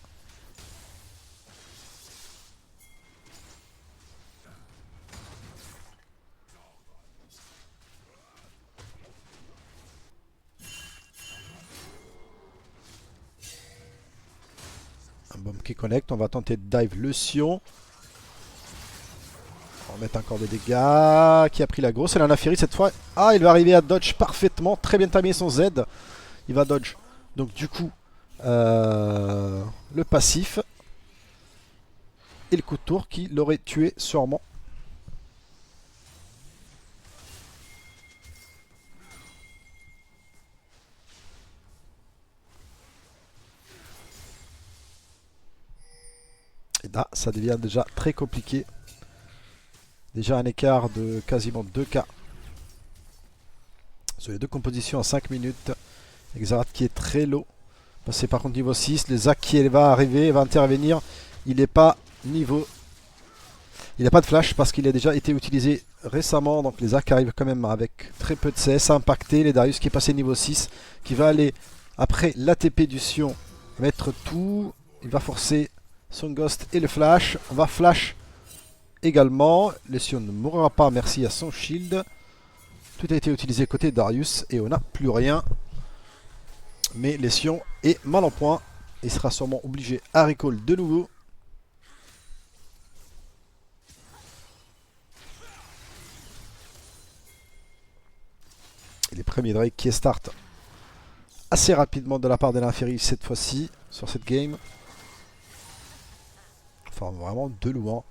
Un bomb qui connecte, on va tenter de dive le Sion. On va mettre encore des dégâts. Qui a pris la grosse? C'est la Naafiri cette fois. Ah, il va arriver à dodge parfaitement. Très bien timé son Z. Il va dodge. Donc du coup, le passif. Et le coup de tour qui l'aurait tué sûrement. Et là, ça devient déjà très compliqué. Déjà un écart de quasiment 2K. Sur les deux compositions en 5 minutes. Xerath qui est très low. Passé par contre niveau 6. Le Zac qui va arriver, va intervenir. Il n'est pas niveau. Il n'a pas de flash parce qu'il a déjà été utilisé récemment. Donc les Zac arrivent quand même avec très peu de CS. Impacté. Les Darius qui est passé niveau 6. Qui va aller après l'ATP du Sion. Mettre tout. Il va forcer son Ghost et le flash. On va flash également. Le Sion ne mourra pas merci à son shield. Tout a été utilisé côté Darius. Et on n'a plus rien. Mais les Sion est mal en point. Il sera sûrement obligé à recall de nouveau. Et les premiers Drake qui start assez rapidement de la part de l'Inferi cette fois-ci. Sur cette game. Enfin vraiment de loin.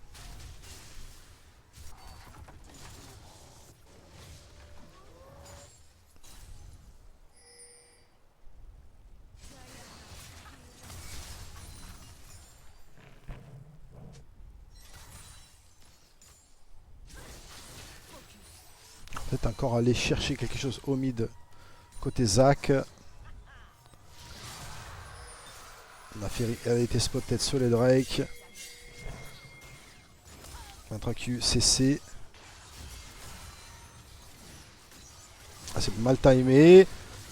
Peut-être encore aller chercher quelque chose au mid côté Zac. Naafiri a été spotted sur les Drake. Contre Q, CC. Ah, c'est mal timé.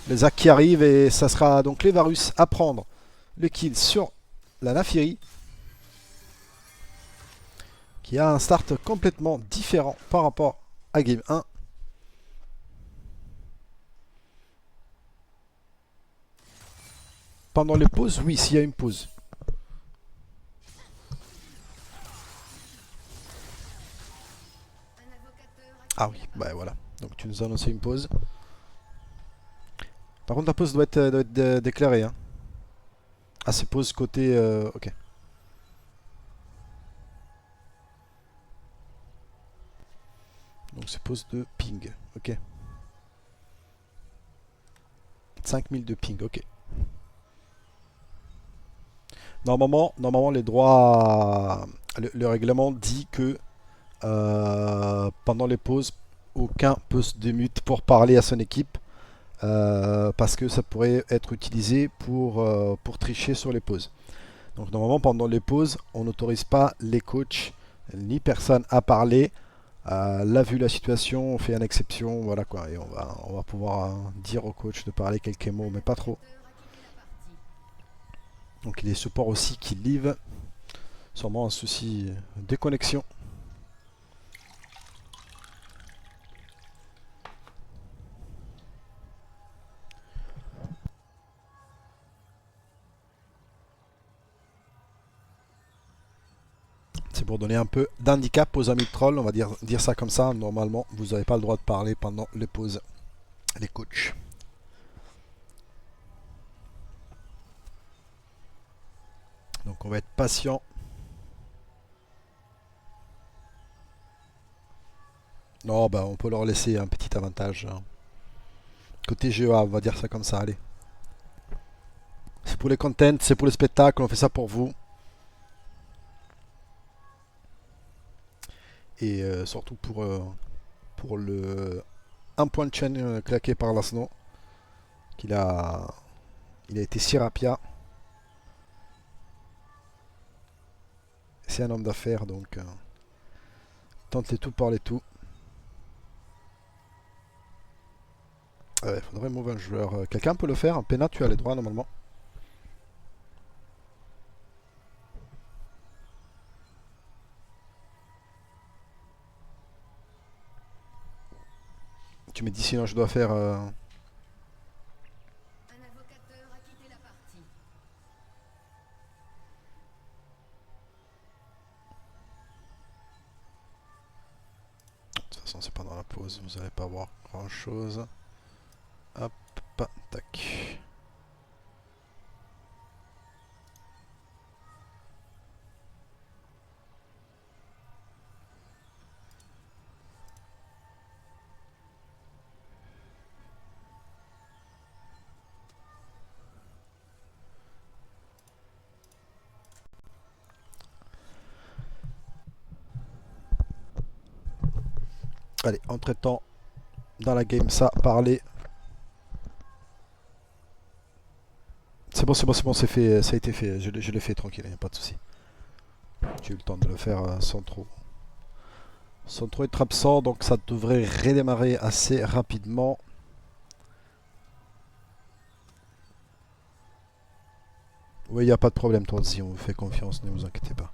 Les Zac qui arrivent et ça sera donc les Varus à prendre le kill sur la Naafiri. Qui a un start complètement différent par rapport à Game 1. Pendant les pauses, oui, s'il y a une pause. Ah oui, bah voilà. Donc tu nous as annoncé une pause. Par contre, la pause doit être déclarée. Hein. Ah, c'est pause côté... ok. Donc c'est pause de ping. Ok. 5000 de ping, ok. Normalement, les droits... Le règlement dit que pendant les pauses, aucun peut se démute pour parler à son équipe. Parce que ça pourrait être utilisé pour tricher sur les pauses. Donc normalement, pendant les pauses, on n'autorise pas les coachs ni personne à parler. Là, vu la situation, on fait une exception, voilà quoi. Et on va pouvoir dire au coach de parler quelques mots, mais pas trop. Donc il est support aussi qui live. Sûrement un souci de déconnexion. C'est pour donner un peu d'handicap aux amis de troll, on va dire ça comme ça. Normalement, vous n'avez pas le droit de parler pendant les pauses, les coachs. Donc on va être patient. Non, bah on peut leur laisser un petit avantage. Côté GEA, on va dire ça comme ça, allez. C'est pour les contents, c'est pour le spectacle, on fait ça pour vous. Et surtout pour le 1 point de chaîne claqué par Lasno. Il a été si rapia. C'est un homme d'affaires, donc tente les tout, parle les tout. Ouais, faudrait move un joueur. Quelqu'un peut le faire. En Pena, tu as les droits normalement. Tu me dis sinon je dois faire... Un invocateur a quitté la partie. De toute façon, c'est pendant la pause. Vous n'allez pas voir grand chose. Hop, tac. Allez, entre-temps, dans la game, ça, parler. C'est bon, c'est fait, ça a été fait, je l'ai fait tranquille, y a pas de souci. J'ai eu le temps de le faire sans trop être absent, donc ça devrait redémarrer assez rapidement. Oui, il n'y a pas de problème, Torzi, on vous fait confiance, ne vous inquiétez pas.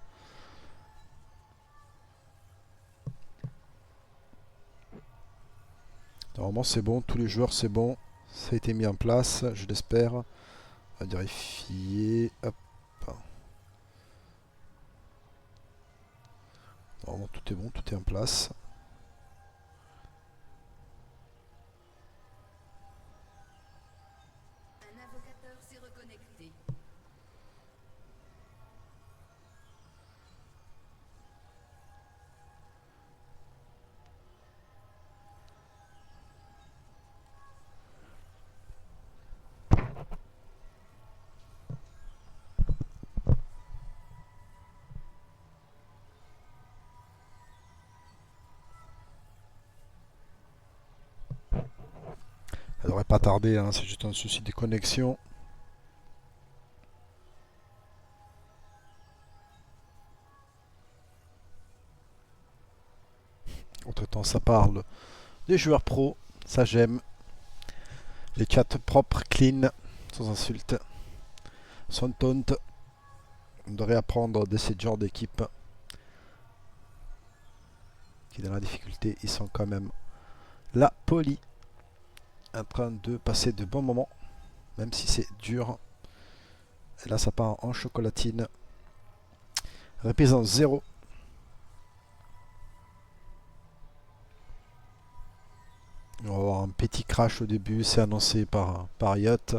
Normalement c'est bon, tous les joueurs c'est bon, ça a été mis en place, je l'espère. On va vérifier, hop. Normalement tout est bon, tout est en place. Un invocateur s'est reconnecté. Ça devrait pas tarder, hein, c'est juste un souci de connexion. Entre temps ça parle des joueurs pros, ça j'aime. Les chats propres, clean, sans insulte, sans taunt. On devrait apprendre de ces genres d'équipes qui dans la difficulté ils sont quand même là polis, en train de passer de bons moments, même si c'est dur. Et là ça part en chocolatine. Représente 0. On va avoir un petit crash au début, c'est annoncé par Yacht.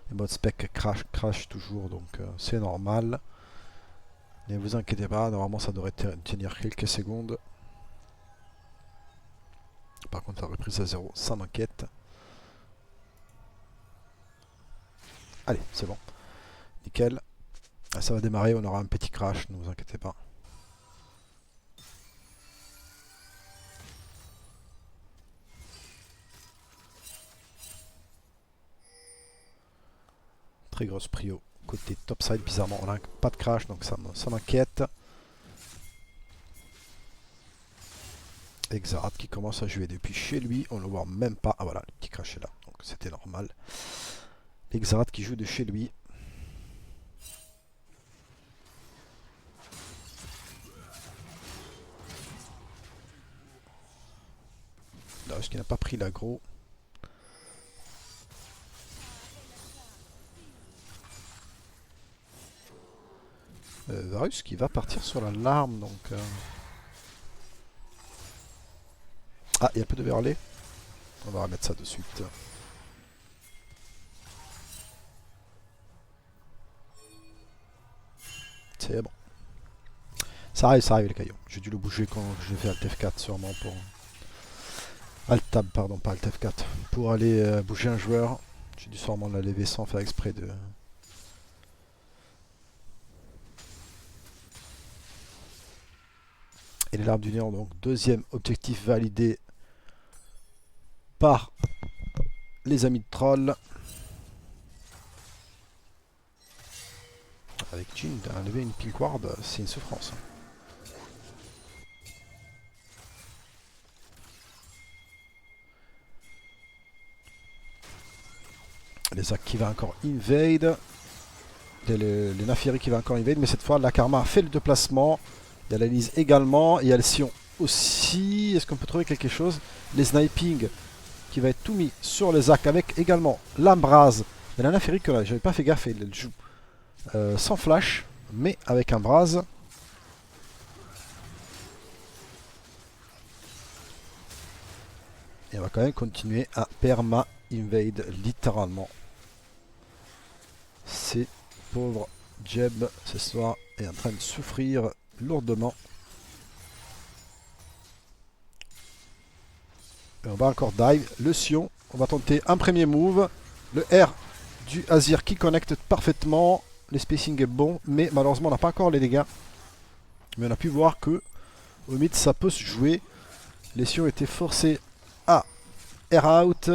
Le mode spec crash toujours, donc c'est normal. Ne vous inquiétez pas, normalement ça devrait tenir quelques secondes. Par contre la reprise à 0, ça m'inquiète. Allez, c'est bon. Nickel. Ça va démarrer, on aura un petit crash, ne vous inquiétez pas. Très grosse prio. Côté topside, bizarrement, on n'a pas de crash, donc ça m'inquiète. Exarat qui commence à jouer depuis chez lui, on ne le voit même pas. Ah voilà, le petit crash est là, donc c'était normal. Exarat qui joue de chez lui. Là, est-ce qu'il n'a pas pris l'aggro? Varus qui va partir sur la larme, donc... Ah, il y a un peu de verlet. On va remettre ça de suite. C'est bon. Ça arrive les cailloux. J'ai dû le bouger quand j'ai fait Alt F4 sûrement pour... Alt Tab, pardon, pas Alt F4. Pour aller bouger un joueur. J'ai dû sûrement la lever sans faire exprès de Et les larmes du néant, donc deuxième objectif validé par les amis de troll. Avec Jin, enlever une pink ward, c'est une souffrance. Les Zac qui va encore invade. Les Naafiri qui va encore invade, mais cette fois la Karma fait le déplacement. Il y a la Lise également, il y a le Sion aussi. Est-ce qu'on peut trouver quelque chose? Les sniping qui va être tout mis sur le Zac avec également l'Ambrase. Il y a la Naafiri que là, j'avais pas fait gaffe, elle joue sans flash, mais avec un Brase. Et on va quand même continuer à perma invade littéralement. Ces pauvres Jeb ce soir est en train de souffrir lourdement. Et on va encore dive. Le Sion, on va tenter un premier move. Le R du Azir qui connecte parfaitement. Le spacing est bon, mais malheureusement on n'a pas encore les dégâts. Mais on a pu voir que au mid ça peut se jouer. Les Sion étaient forcés à R out.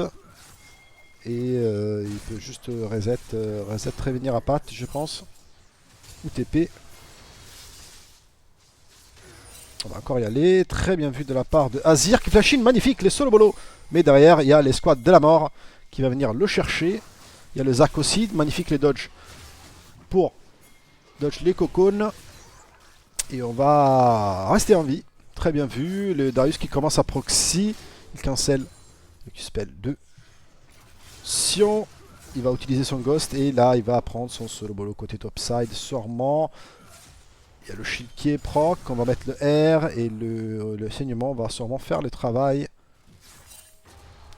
Et il peut juste reset revenir à patte, je pense. Ou TP. On va encore y aller. Très bien vu de la part de Azir qui flashine. Magnifique, les solo bolo. Mais derrière, il y a l'escouade de la mort qui va venir le chercher. Il y a le Zac aussi. Magnifique les dodges pour dodge les cocons. Et on va rester en vie. Très bien vu. Le Darius qui commence à proxy. Il cancel le Q-spell de Sion. Il va utiliser son ghost et là il va prendre son solo bolo côté topside sûrement. Il y a le shield qui est proc, on va mettre le R et le saignement va sûrement faire le travail.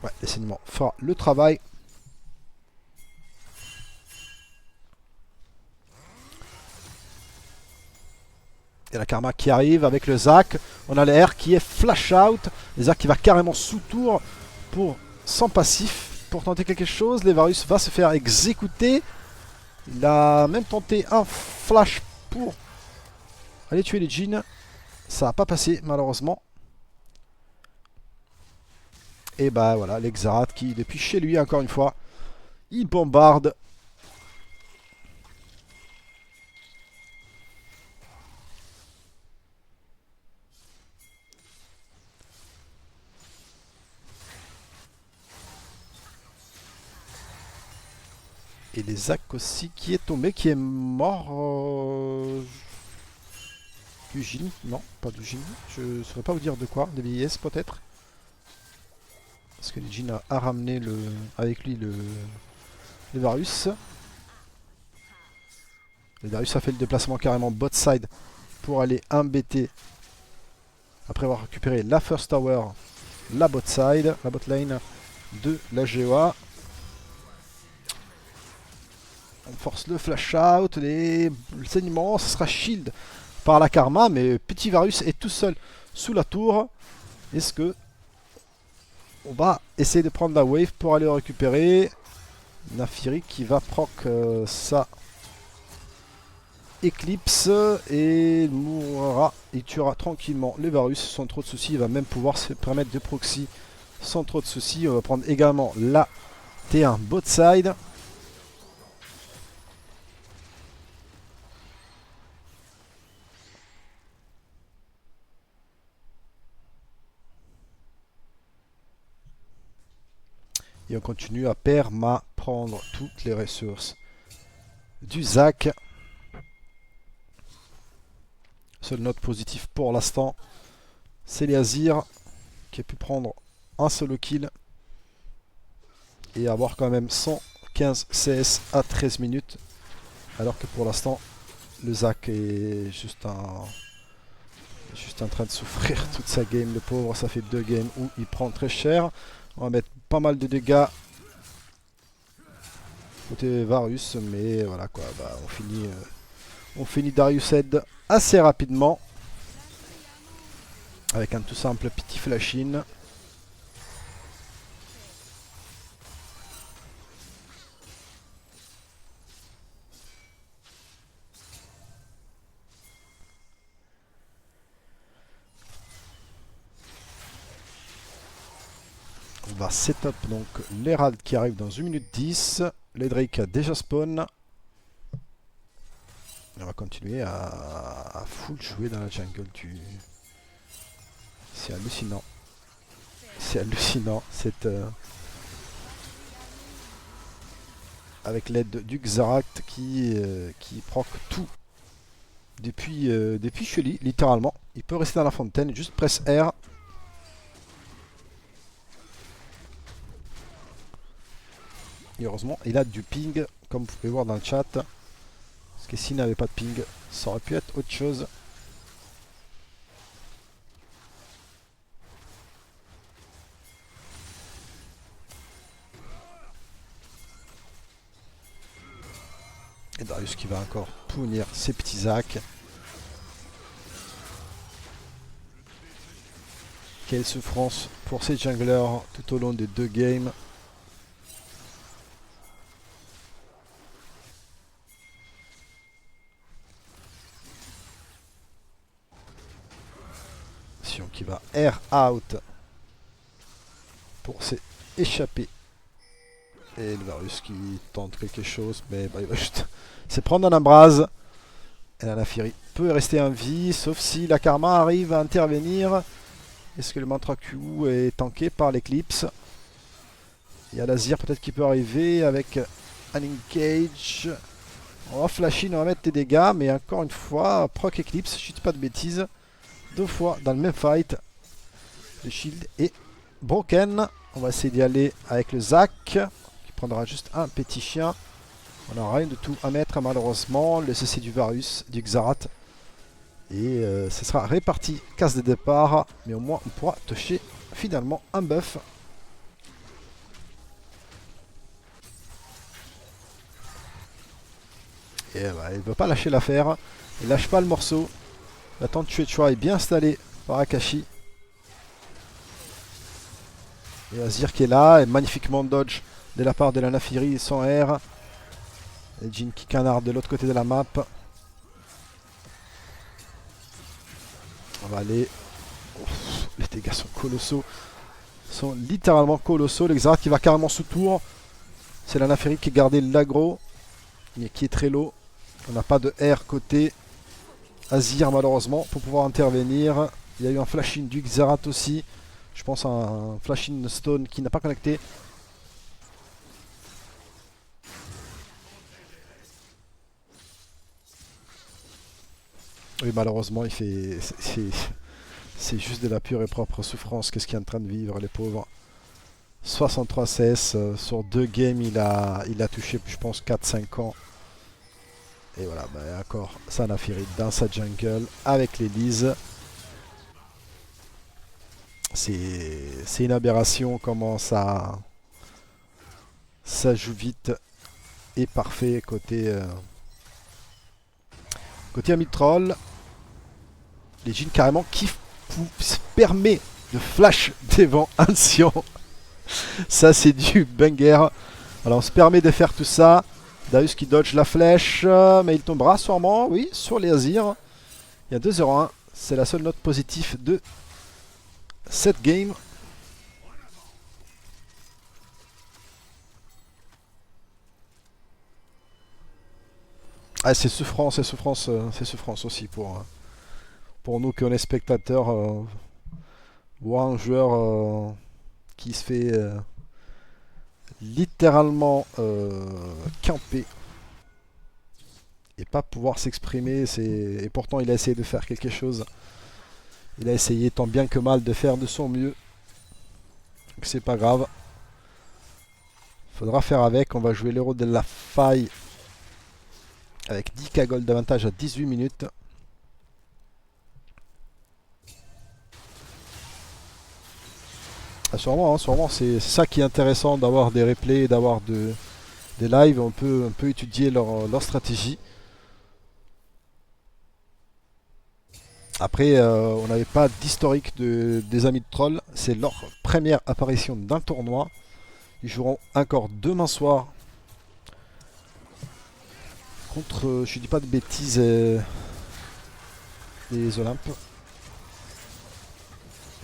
Ouais, le saignement fera le travail. Et la Karma qui arrive avec le Zac. On a le R qui est flash out. Le Zac qui va carrément sous tour pour sans passif. Pour tenter quelque chose, Levarus va se faire exécuter. Il a même tenté un flash pour aller tuer les Jin. Ça n'a pas passé malheureusement. Et bah voilà, l'Exarat qui depuis chez lui encore une fois, il bombarde. Et les Zac aussi qui est tombé, qui est mort du Jin. Non, pas du Jin. Je ne saurais pas vous dire de quoi. Des BIS peut-être. Parce que le Jin a ramené avec lui le Varus. Le Varus a fait le déplacement carrément bot side pour aller embêter. Après avoir récupéré la first tower, la bot side, la bot lane de la GOA. On force le flash out, le saignement, ce sera shield par la Karma, mais petit Varus est tout seul sous la tour. Est-ce que on va essayer de prendre la wave pour aller le récupérer? Naafiri qui va proc sa Eclipse et mourra. Il tuera tranquillement les Varus sans trop de soucis. Il va même pouvoir se permettre de proxy sans trop de soucis. On va prendre également la T1 bot side. Et on continue à perma prendre toutes les ressources du Zac. Seule note positive pour l'instant, c'est les Azir qui a pu prendre un solo kill et avoir quand même 115 CS à 13 minutes. Alors que pour l'instant, le Zac est juste en train de souffrir toute sa game. Le pauvre, ça fait 2 games où il prend très cher. On va mettre pas mal de dégâts côté Varus, mais voilà quoi, bah, on finit Darius Head assez rapidement avec un tout simple petit flash-in. On va setup donc l'Herald qui arrive dans 1 minute 10. Les Drake a déjà spawn. On va continuer à full jouer dans la jungle. C'est hallucinant. C'est hallucinant cette... avec l'aide du Xerath qui proc tout depuis Shelly, littéralement. Il peut rester dans la fontaine, juste presse R. Et heureusement, il a du ping, comme vous pouvez voir dans le chat. Parce que s'il n'avait pas de ping, ça aurait pu être autre chose. Et Darius qui va encore punir ses petits Zac. Quelle souffrance pour ces junglers tout au long des 2 games. Sion qui va air out pour s'échapper. Et le Varus qui tente quelque chose, mais bah, il va juste se prendre un embrase. Et la Naafiri peut rester en vie, sauf si la Karma arrive à intervenir. Est-ce que le Mantra Q est tanké par l'Eclipse? Il y a l'Azir peut-être qui peut arriver avec un engage. On va flash in, on va mettre des dégâts, mais encore une fois, proc Eclipse, je dis pas de bêtises. 2 fois dans le même fight. Le shield est broken. On va essayer d'y aller avec le Zac, qui prendra juste un petit chien. On n'a rien de tout à mettre malheureusement. Le CC du Varus, du Xerath. Et ce sera réparti case de départ. Mais au moins on pourra toucher finalement un buff. Et bah, il ne veut pas lâcher l'affaire. Il lâche pas le morceau. La tente Chua est bien installée par Akashi. Et Azir qui est là. Et magnifiquement dodge de la part de la Naafiri sans R. Et Jhin qui canarde de l'autre côté de la map. On va aller. Ouf, les dégâts sont colossaux. Sont littéralement colossaux. Le Xerath qui va carrément sous tour. C'est la Naafiri qui est gardé l'aggro. Qui est très low. On n'a pas de R côté Azir malheureusement pour pouvoir intervenir. Il y a eu un flash-in du Xerath aussi. Je pense à un flash-in stone qui n'a pas connecté. Oui, malheureusement, il fait. C'est juste de la pure et propre souffrance. Qu'est-ce qu'il est en train de vivre, les pauvres. 63 CS sur 2 games, il a touché, je pense, 4-5 ans. Et voilà, bah, encore sa Naafiri dans sa jungle avec les Liz. C'est une aberration comment ça joue vite et parfait côté Amid Troll. Les Jhin carrément qui se permet de flash devant un Sion. Ça c'est du banger. Alors on se permet de faire tout ça. Darius qui dodge la flèche, mais il tombera sûrement, oui, sur les Azir. Il y a 2-0-1. C'est la seule note positive de cette game. Ah, c'est souffrance aussi pour nous qu'on est spectateurs. Voir un joueur qui se fait littéralement camper et pas pouvoir s'exprimer. Et pourtant il a essayé de faire quelque chose. Il a essayé tant bien que mal de faire de son mieux. Donc c'est pas grave. Faudra faire avec. On va jouer l'héros de la faille avec 10k gold d'avantage à 18 minutes. Ah, sûrement, c'est ça qui est intéressant d'avoir des replays, d'avoir des lives. On peut étudier leur stratégie. Après, on n'avait pas d'historique des amis de troll. C'est leur première apparition d'un tournoi. Ils joueront encore demain soir contre, je dis pas de bêtises, les Olympes.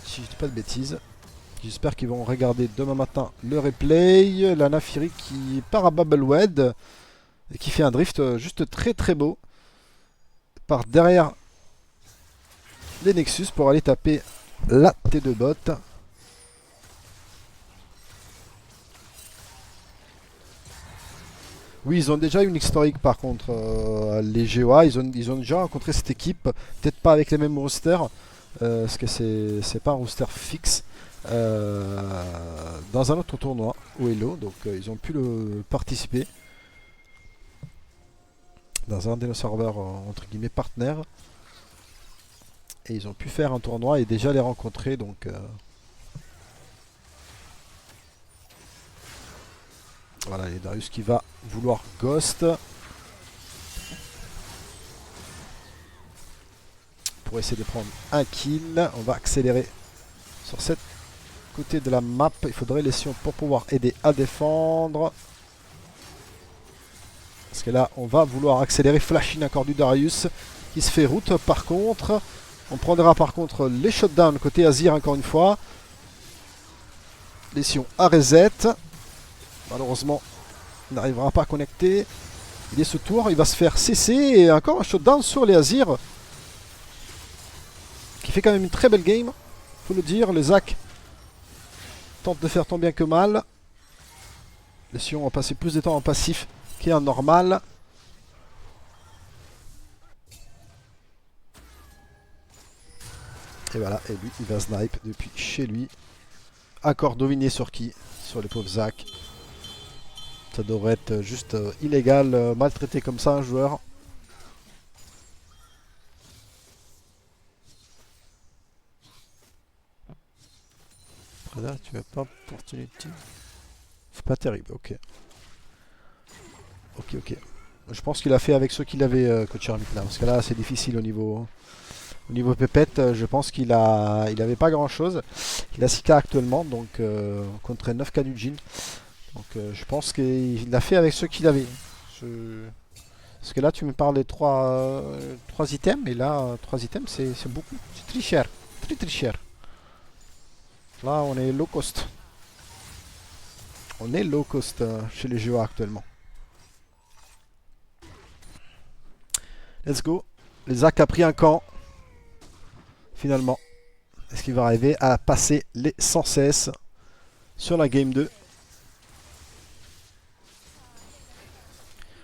Si je dis pas de bêtises. J'espère qu'ils vont regarder demain matin le replay. La Naafiri qui part à Babelwed et qui fait un drift juste très très beau. Par derrière les Nexus pour aller taper la T2 bot. Oui, ils ont déjà une historique par contre, les GOA, ils ont déjà rencontré cette équipe, peut-être pas avec les mêmes roosters, parce que c'est pas un rooster fixe, dans un autre tournoi au Hello, donc ils ont pu participer dans un de nos serveurs entre guillemets partenaires, et ils ont pu faire un tournoi et déjà les rencontrer, donc... Voilà, il y a Darius qui va vouloir Ghost. Pour essayer de prendre un kill. On va accélérer sur cette côté de la map. Il faudrait les sions pour pouvoir aider à défendre. Parce que là, on va vouloir accélérer. Flashing encore du Darius qui se fait route. Par contre, on prendra par contre les shutdowns côté Azir encore une fois. Les sions à reset. Malheureusement, il n'arrivera pas à connecter. Il est ce tour, il va se faire cesser. Et encore un shutdown sur les Azir. Qui fait quand même une très belle game. Faut le dire. Les Zach tentent de faire tant bien que mal. Les Sion ont passé plus de temps en passif qu'en normal. Et voilà. Et lui, il va snipe depuis chez lui. Accord dominé sur qui? Sur les pauvres Zach. Ça devrait être juste illégal, maltraiter comme ça un joueur. Là, tu veux pas opportunity? C'est pas terrible, ok. Ok. Je pense qu'il a fait avec ceux qu'il avait coach arbitre là. Parce que là, c'est difficile au niveau pépette. Je pense qu'il avait pas grand chose. Il a 6K actuellement, donc contre 9K du Jin. Donc je pense qu'il a fait avec ce qu'il avait. Parce que là tu me parles des 3 items, et là 3 items c'est beaucoup. C'est très cher. Très cher. Là on est low cost. On est low cost chez les GOA actuellement. Let's go. Les Zach a pris un camp. Finalement. Est-ce qu'il va arriver à passer les 100 CS sur la game 2?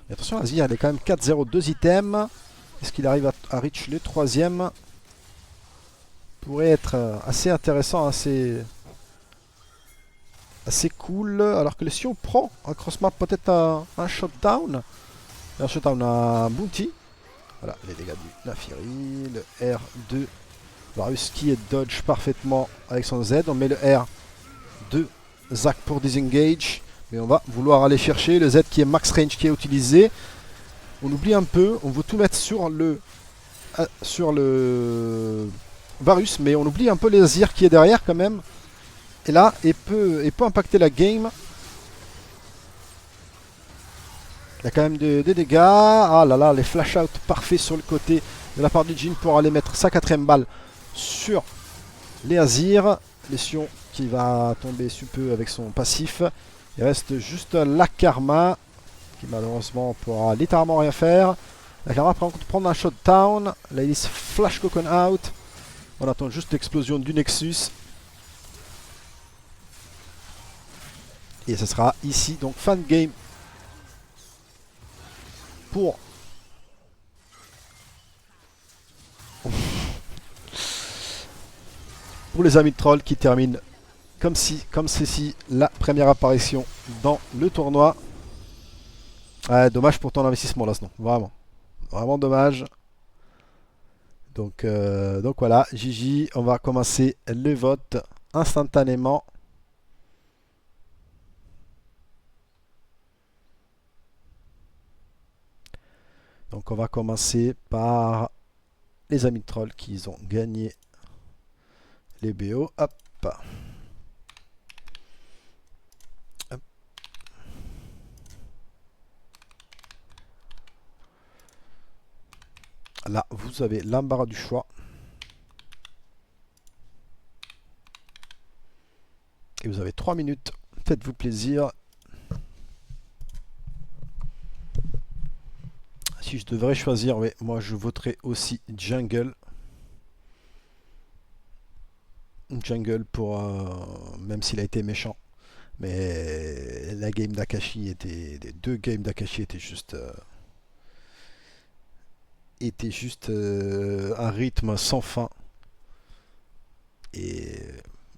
Mais attention, Azir, elle est quand même 4-0, 2 items. Est-ce qu'il arrive à reach le 3ème? Pourrait être assez intéressant, assez cool. Alors que le Sion prend un cross-map, peut-être un shutdown. Un shutdown à Bounty. Voilà, les dégâts du Naafiri. Le R2. Varus qui est dodge parfaitement avec son Z. On met le R de Zach pour disengage. Mais on va vouloir aller chercher le Z qui est max range qui est utilisé. On oublie un peu, on veut tout mettre sur le Varus, mais on oublie un peu les Azir qui est derrière quand même. Et là, il peut impacter la game. Il y a quand même des dégâts. Ah là là, les flash out parfaits sur le côté de la part du Jin pour aller mettre sa 4ème balle sur les Azir. Les Sion qui va tomber sous peu avec son passif. Il reste juste la Karma, qui malheureusement pourra littéralement rien faire. La Karma par contre prendre un shutdown. Là il se flash cocoon out. On attend juste l'explosion du Nexus. Et ce sera ici, donc fin de game. Pour les amis de troll qui terminent comme ceci la première apparition dans le tournoi. Dommage pour ton investissement là, sinon. Vraiment dommage. Donc voilà, Gigi, on va commencer le vote instantanément. Donc on va commencer par les amis de troll qui ont gagné les BO. Hop. Là, vous avez l'embarras du choix. Et vous avez 3 minutes. Faites-vous plaisir. Si je devrais choisir, oui, moi je voterai aussi Jungle. Jungle pour... même s'il a été méchant. Mais la game d'Akashi était... Les 2 games d'Akashi étaient juste... un rythme sans fin. Et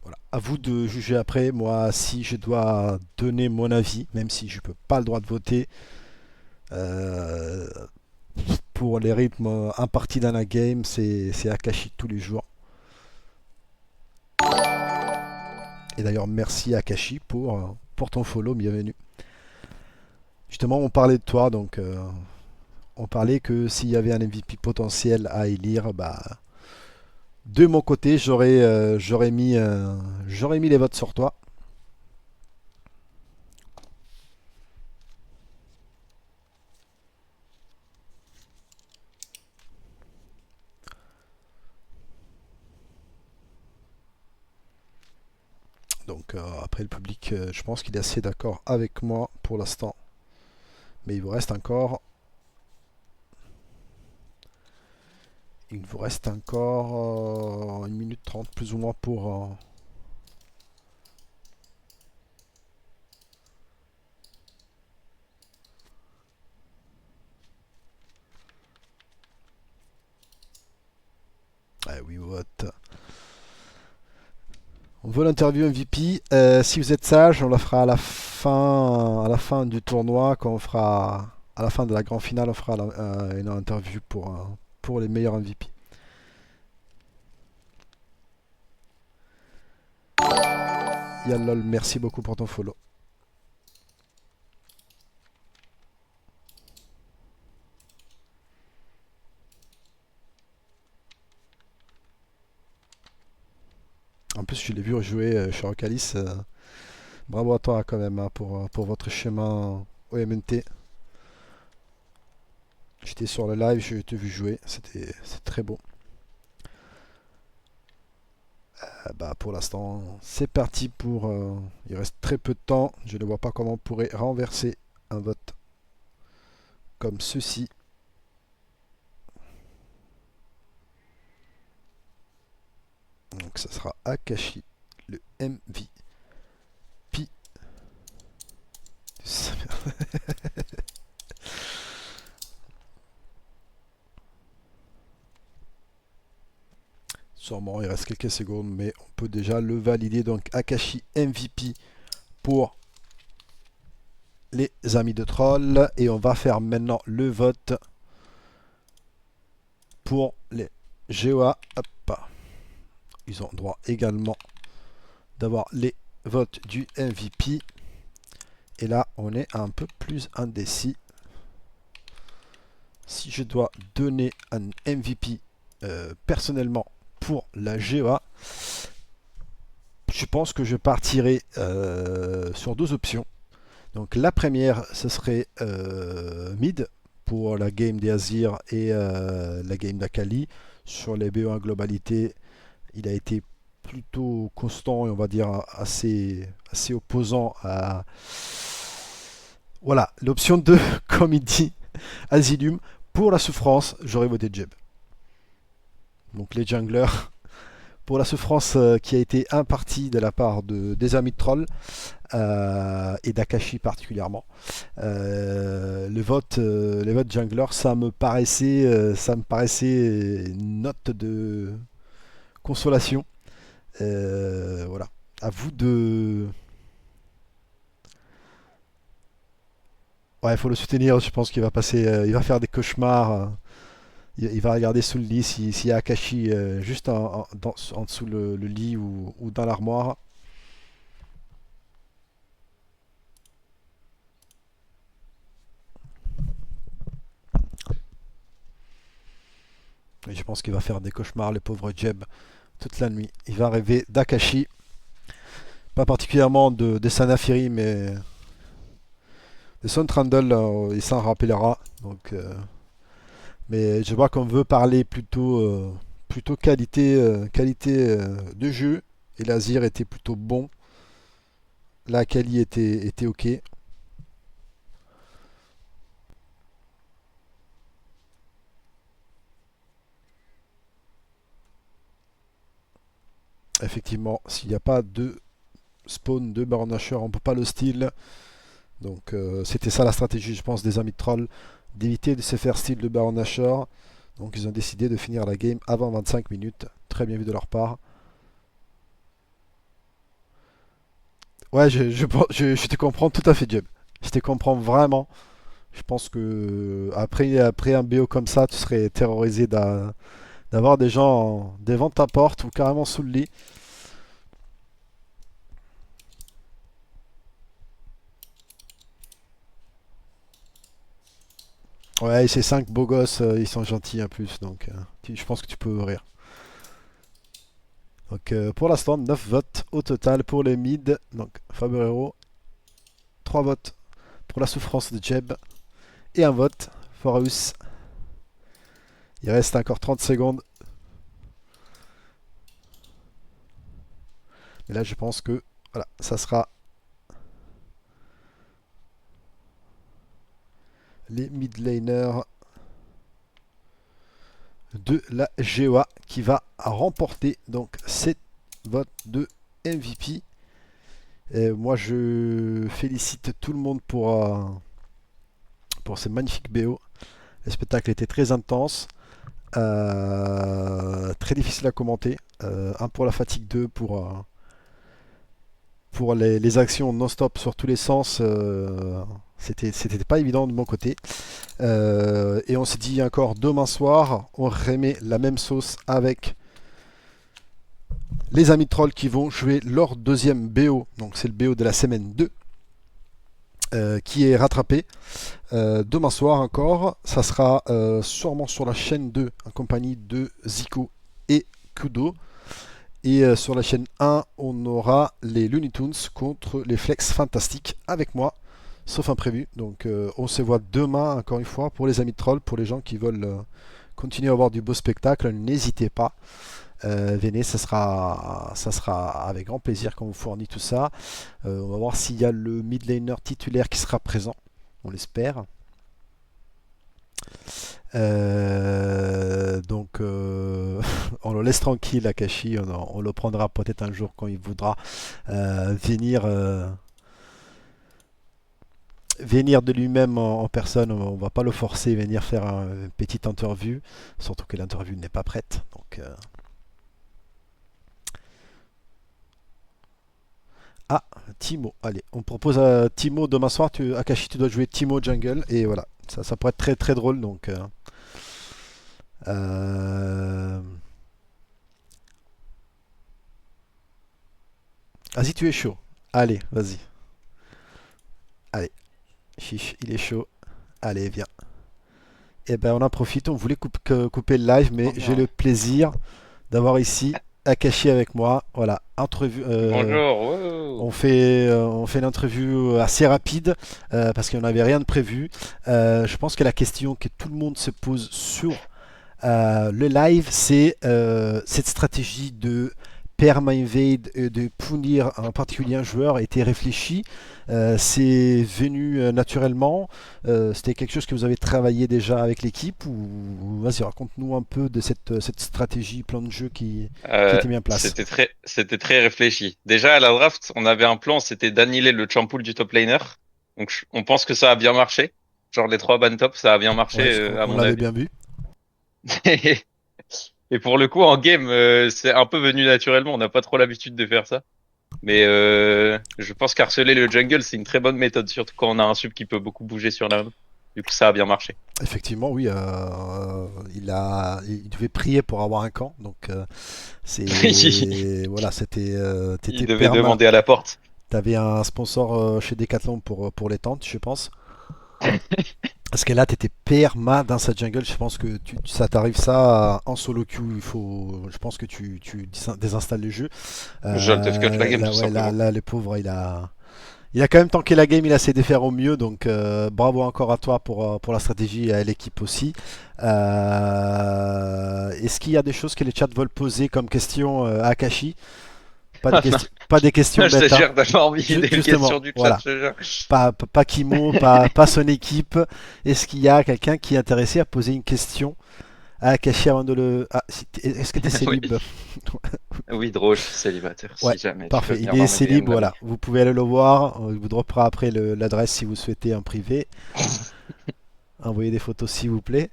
voilà. À vous de juger après. Moi, si je dois donner mon avis, même si je peux pas le droit de voter, pour les rythmes impartis dans la game, c'est Akashi tous les jours. Et d'ailleurs, merci Akashi pour ton follow, bienvenue. Justement, on parlait de toi, donc on parlait que s'il y avait un MVP potentiel à élire, bah, de mon côté, j'aurais mis les votes sur toi. Donc après le public, je pense qu'il est assez d'accord avec moi pour l'instant. Mais il vous reste encore... Il vous reste encore 1 minute 30 plus ou moins pour... oui, vote. On veut l'interview MVP. Si vous êtes sage, on la fera à la fin du tournoi, quand on fera à la fin de la grande finale, on fera une interview pour les meilleurs MVP. Yallol, merci beaucoup pour ton follow. En plus, je l'ai vu rejouer chez Rocalis. Bravo à toi quand même hein, pour votre chemin au MNT. J'étais sur le live, je t'ai vu jouer, c'est très beau. Bah, pour l'instant, c'est parti pour... il reste très peu de temps, je ne vois pas comment on pourrait renverser un vote comme ceci. Donc ça sera Akashi, le MVP. Sûrement, il reste quelques secondes, mais on peut déjà le valider. Donc Akashi MVP pour les amis de troll. Et on va faire maintenant le vote pour les GOA. Hop. Ils ont droit également d'avoir les votes du MVP. Et là, on est un peu plus indécis. Si je dois donner un MVP personnellement pour la GOA, je pense que je partirai sur 2 options. Donc la première, ce serait mid pour la game des Azir et la game d'Akali. Sur les BO1 globalité, il a été plutôt constant et on va dire assez opposant à... Voilà, l'option 2, comme il dit, Azilum. Pour la souffrance, j'aurais voté Jeb. Donc les junglers, pour la souffrance qui a été impartie de la part des amis de troll et d'Akashi particulièrement. Les votes jungler, ça me paraissait une note de consolation. Voilà, à vous de... Ouais, il faut le soutenir, je pense qu'il va passer, il va faire des cauchemars. Il va regarder sous le lit s'il y a Akashi juste en dessous le lit ou dans l'armoire. Et je pense qu'il va faire des cauchemars, le pauvre Jeb, toute la nuit. Il va rêver d'Akashi. Pas particulièrement de Sanafiri, mais de Son Trundle, il s'en rappellera. Donc, mais je vois qu'on veut parler plutôt qualité de jeu. Et l'Azir était plutôt bon. La Kali était ok. Effectivement, s'il n'y a pas de spawn de Baron Nashor, on peut pas le steal. Donc c'était ça la stratégie, je pense, des amis de troll, d'éviter de se faire steal de Baron Nashor. Donc ils ont décidé de finir la game avant 25 minutes. Très bien vu de leur part. Ouais, je te comprends tout à fait, Jeb. Je te comprends vraiment. Je pense que après un BO comme ça, tu serais terrorisé d'avoir des gens devant ta porte ou carrément sous le lit. Ouais, et ces 5 beaux gosses, ils sont gentils en plus, donc je pense que tu peux ouvrir. Donc pour l'instant, 9 votes au total pour les mid. Donc Fabrero, 3 votes pour la souffrance de Jeb et un vote for Us. Il reste encore 30 secondes. Et là, je pense que voilà, ça sera les mid laners de la GOA qui va remporter donc 7 votes de MVP. Et moi, je félicite tout le monde pour ces magnifiques BO. Le spectacle était très intense, très difficile à commenter. Un pour la fatigue, deux pour les actions non-stop sur tous les sens. C'était pas évident de mon côté. Et on s'est dit encore demain soir, on remet la même sauce avec les amis trolls qui vont jouer leur deuxième BO. Donc c'est le BO de la semaine 2 qui est rattrapé. Demain soir encore, ça sera sûrement sur la chaîne 2 en compagnie de Zico et Kudo. Et sur la chaîne 1, on aura les Looney Tunes contre les Flex Fantastiques avec moi, sauf imprévu. Donc on se voit demain, encore une fois, pour les amis de troll, pour les gens qui veulent continuer à avoir du beau spectacle, n'hésitez pas. Venez, ça sera avec grand plaisir qu'on vous fournit tout ça. On va voir s'il y a le mid laner titulaire qui sera présent, on l'espère. Donc on le laisse tranquille Akashi, on le prendra peut-être un jour quand il voudra venir de lui-même en personne. On va pas le forcer à venir faire une petite interview, surtout que l'interview n'est pas prête. Donc ah, Timo, allez, on propose à Timo demain soir, Akashi, tu dois jouer Timo Jungle, et voilà, ça pourrait être très très drôle, donc vas-y, tu es chaud. Allez, vas-y. Allez, chiche, il est chaud. Allez, viens. Et ben on en profite, on voulait couper le live, mais j'ai le plaisir d'avoir ici Akashi avec moi. Voilà, entrevue. Bonjour, wow. On fait une interview assez rapide parce qu'on n'avait rien de prévu. Je pense que la question que tout le monde se pose sur le live, c'est cette stratégie de perma-invade et de punir en particulier un joueur a été réfléchi. C'est venu naturellement. C'était quelque chose que vous avez travaillé déjà avec l'équipe ou vas-y, raconte-nous un peu de cette stratégie, plan de jeu qui était mis en place. C'était très réfléchi. Déjà à la draft, on avait un plan, c'était d'annihiler le champool du top laner. Donc on pense que ça a bien marché. Genre les 3 ban top, ça a bien marché Ouais, à on mon l'avait avis. bien vu. Et pour le coup en game, c'est un peu venu naturellement. On n'a pas trop l'habitude de faire ça. Mais je pense qu'harceler le jungle, c'est une très bonne méthode, surtout quand on a un sub qui peut beaucoup bouger sur la map. Du coup, ça a bien marché. Effectivement, oui, il devait prier pour avoir un camp, donc voilà, Il t'étais devait perma. demander à la porte. T'avais un sponsor chez Decathlon pour les tentes, je pense. Parce que là, t'étais perma dans sa jungle. Je pense que ça t'arrive ça en solo queue. Je pense que tu désinstalles le jeu. Je le cut la game, Là, tout ouais, simplement. là, le pauvre, il a quand même tanké la game. Il a essayé de faire au mieux. Donc, bravo encore à toi pour la stratégie et à l'équipe aussi. Est-ce qu'il y a des choses que les chats veulent poser comme question à Akashi? Pas des, pas des questions Je te bêtes. Hein. jure, t'as pas envie des Justement, questions du chat, voilà. je te jure. Pas Kimo, pas son équipe. Est-ce qu'il y a quelqu'un qui est intéressé à poser une question à Akashi avant de le. Ah, est-ce que tu es célib? Oui, drôle, je suis célibataire, Ouais, si jamais tu parfait. veux venir Il dans est mes célib, DM là-bas. voilà. Vous pouvez aller le voir. Il vous droppera après l'adresse si vous souhaitez en privé. Envoyez des photos s'il vous plaît.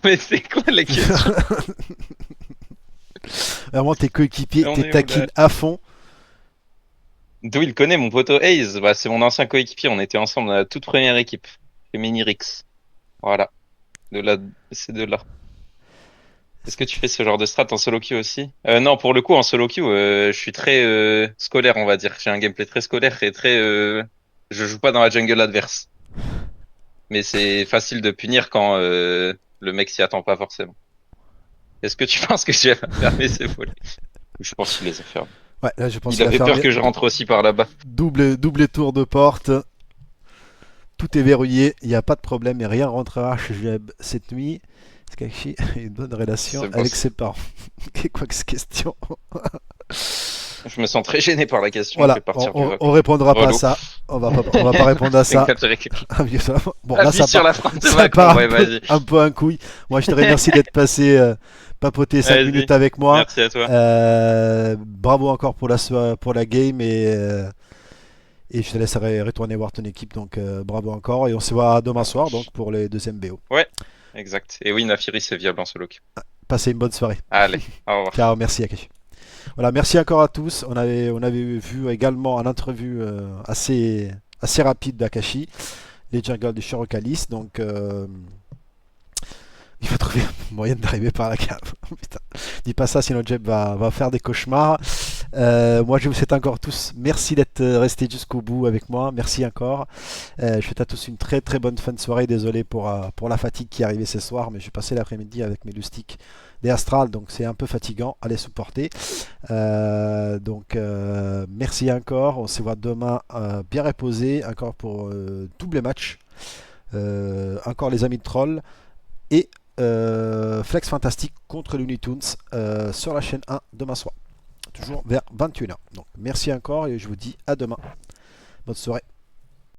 Mais c'est quoi les questions? Vraiment, tes coéquipiers, On t'es est où, taquines là à fond. D'où il connaît mon poteau Hayes? Bah, c'est mon ancien coéquipier, on était ensemble dans la toute première équipe. Femini Rix. Voilà. De là, c'est de là. Est-ce que tu fais ce genre de strat en solo queue aussi? Non, pour le coup, en solo queue, je suis très scolaire, on va dire. J'ai un gameplay très scolaire et très. Je joue pas dans la jungle adverse. Mais c'est facile de punir quand le mec s'y attend pas forcément. Est-ce que tu penses que j'ai fermé ses volets? Je pense qu'il les a fermés. Ouais, là, je pense Il qu'il a avait peur fermé. que je rentre aussi par là-bas. Double tour de porte. Tout est verrouillé. Il n'y a pas de problème et rien rentrera chez Jeb cette nuit. Akashi a une bonne relation C'est bon. avec ses parents. Quoi que cette question. Je me sens très gêné par la question. Je Voilà, vais partir du vote. on répondra pas à Relou. ça. On va pas répondre à ça. Ah, bien ça. Bon, là, Appuie ça sur part, la phrase de ça Macron. part Ouais, vas-y. un peu en couille. Moi, je te remercie d'être passé papoter 5 Vas-y. minutes avec moi. Merci à toi. Bravo encore pour la game et je te laisserai retourner voir ton équipe. Donc, bravo encore. Et on se voit demain soir donc, pour les deuxièmes BO. Ouais, exact. Et oui, Nafiri, c'est viable en solo queue. Passez une bonne soirée. Allez, au revoir. Ciao, merci Akashi. Voilà, merci encore à tous. On avait vu également en entrevue assez rapide d'Akashi, les jungles du Shirokalis. Donc, il faut trouver un moyen d'arriver par la cave. Putain, dis pas ça, sinon Jeb va faire des cauchemars. Moi, je vous souhaite encore tous merci d'être restés jusqu'au bout avec moi. Merci encore. Je souhaite à tous une très très bonne fin de soirée. Désolé pour la fatigue qui est arrivée ce soir, mais j'ai passé l'après-midi avec mes loustiques des Astral, donc c'est un peu fatigant. Allez supporter. Merci encore. On se voit demain bien reposé, encore pour tous les matchs. Encore les amis de Troll. Et Flex Fantastique contre Looney Tunes sur la chaîne 1 demain soir. Toujours vers 21h. Donc merci encore et je vous dis à demain. Bonne soirée.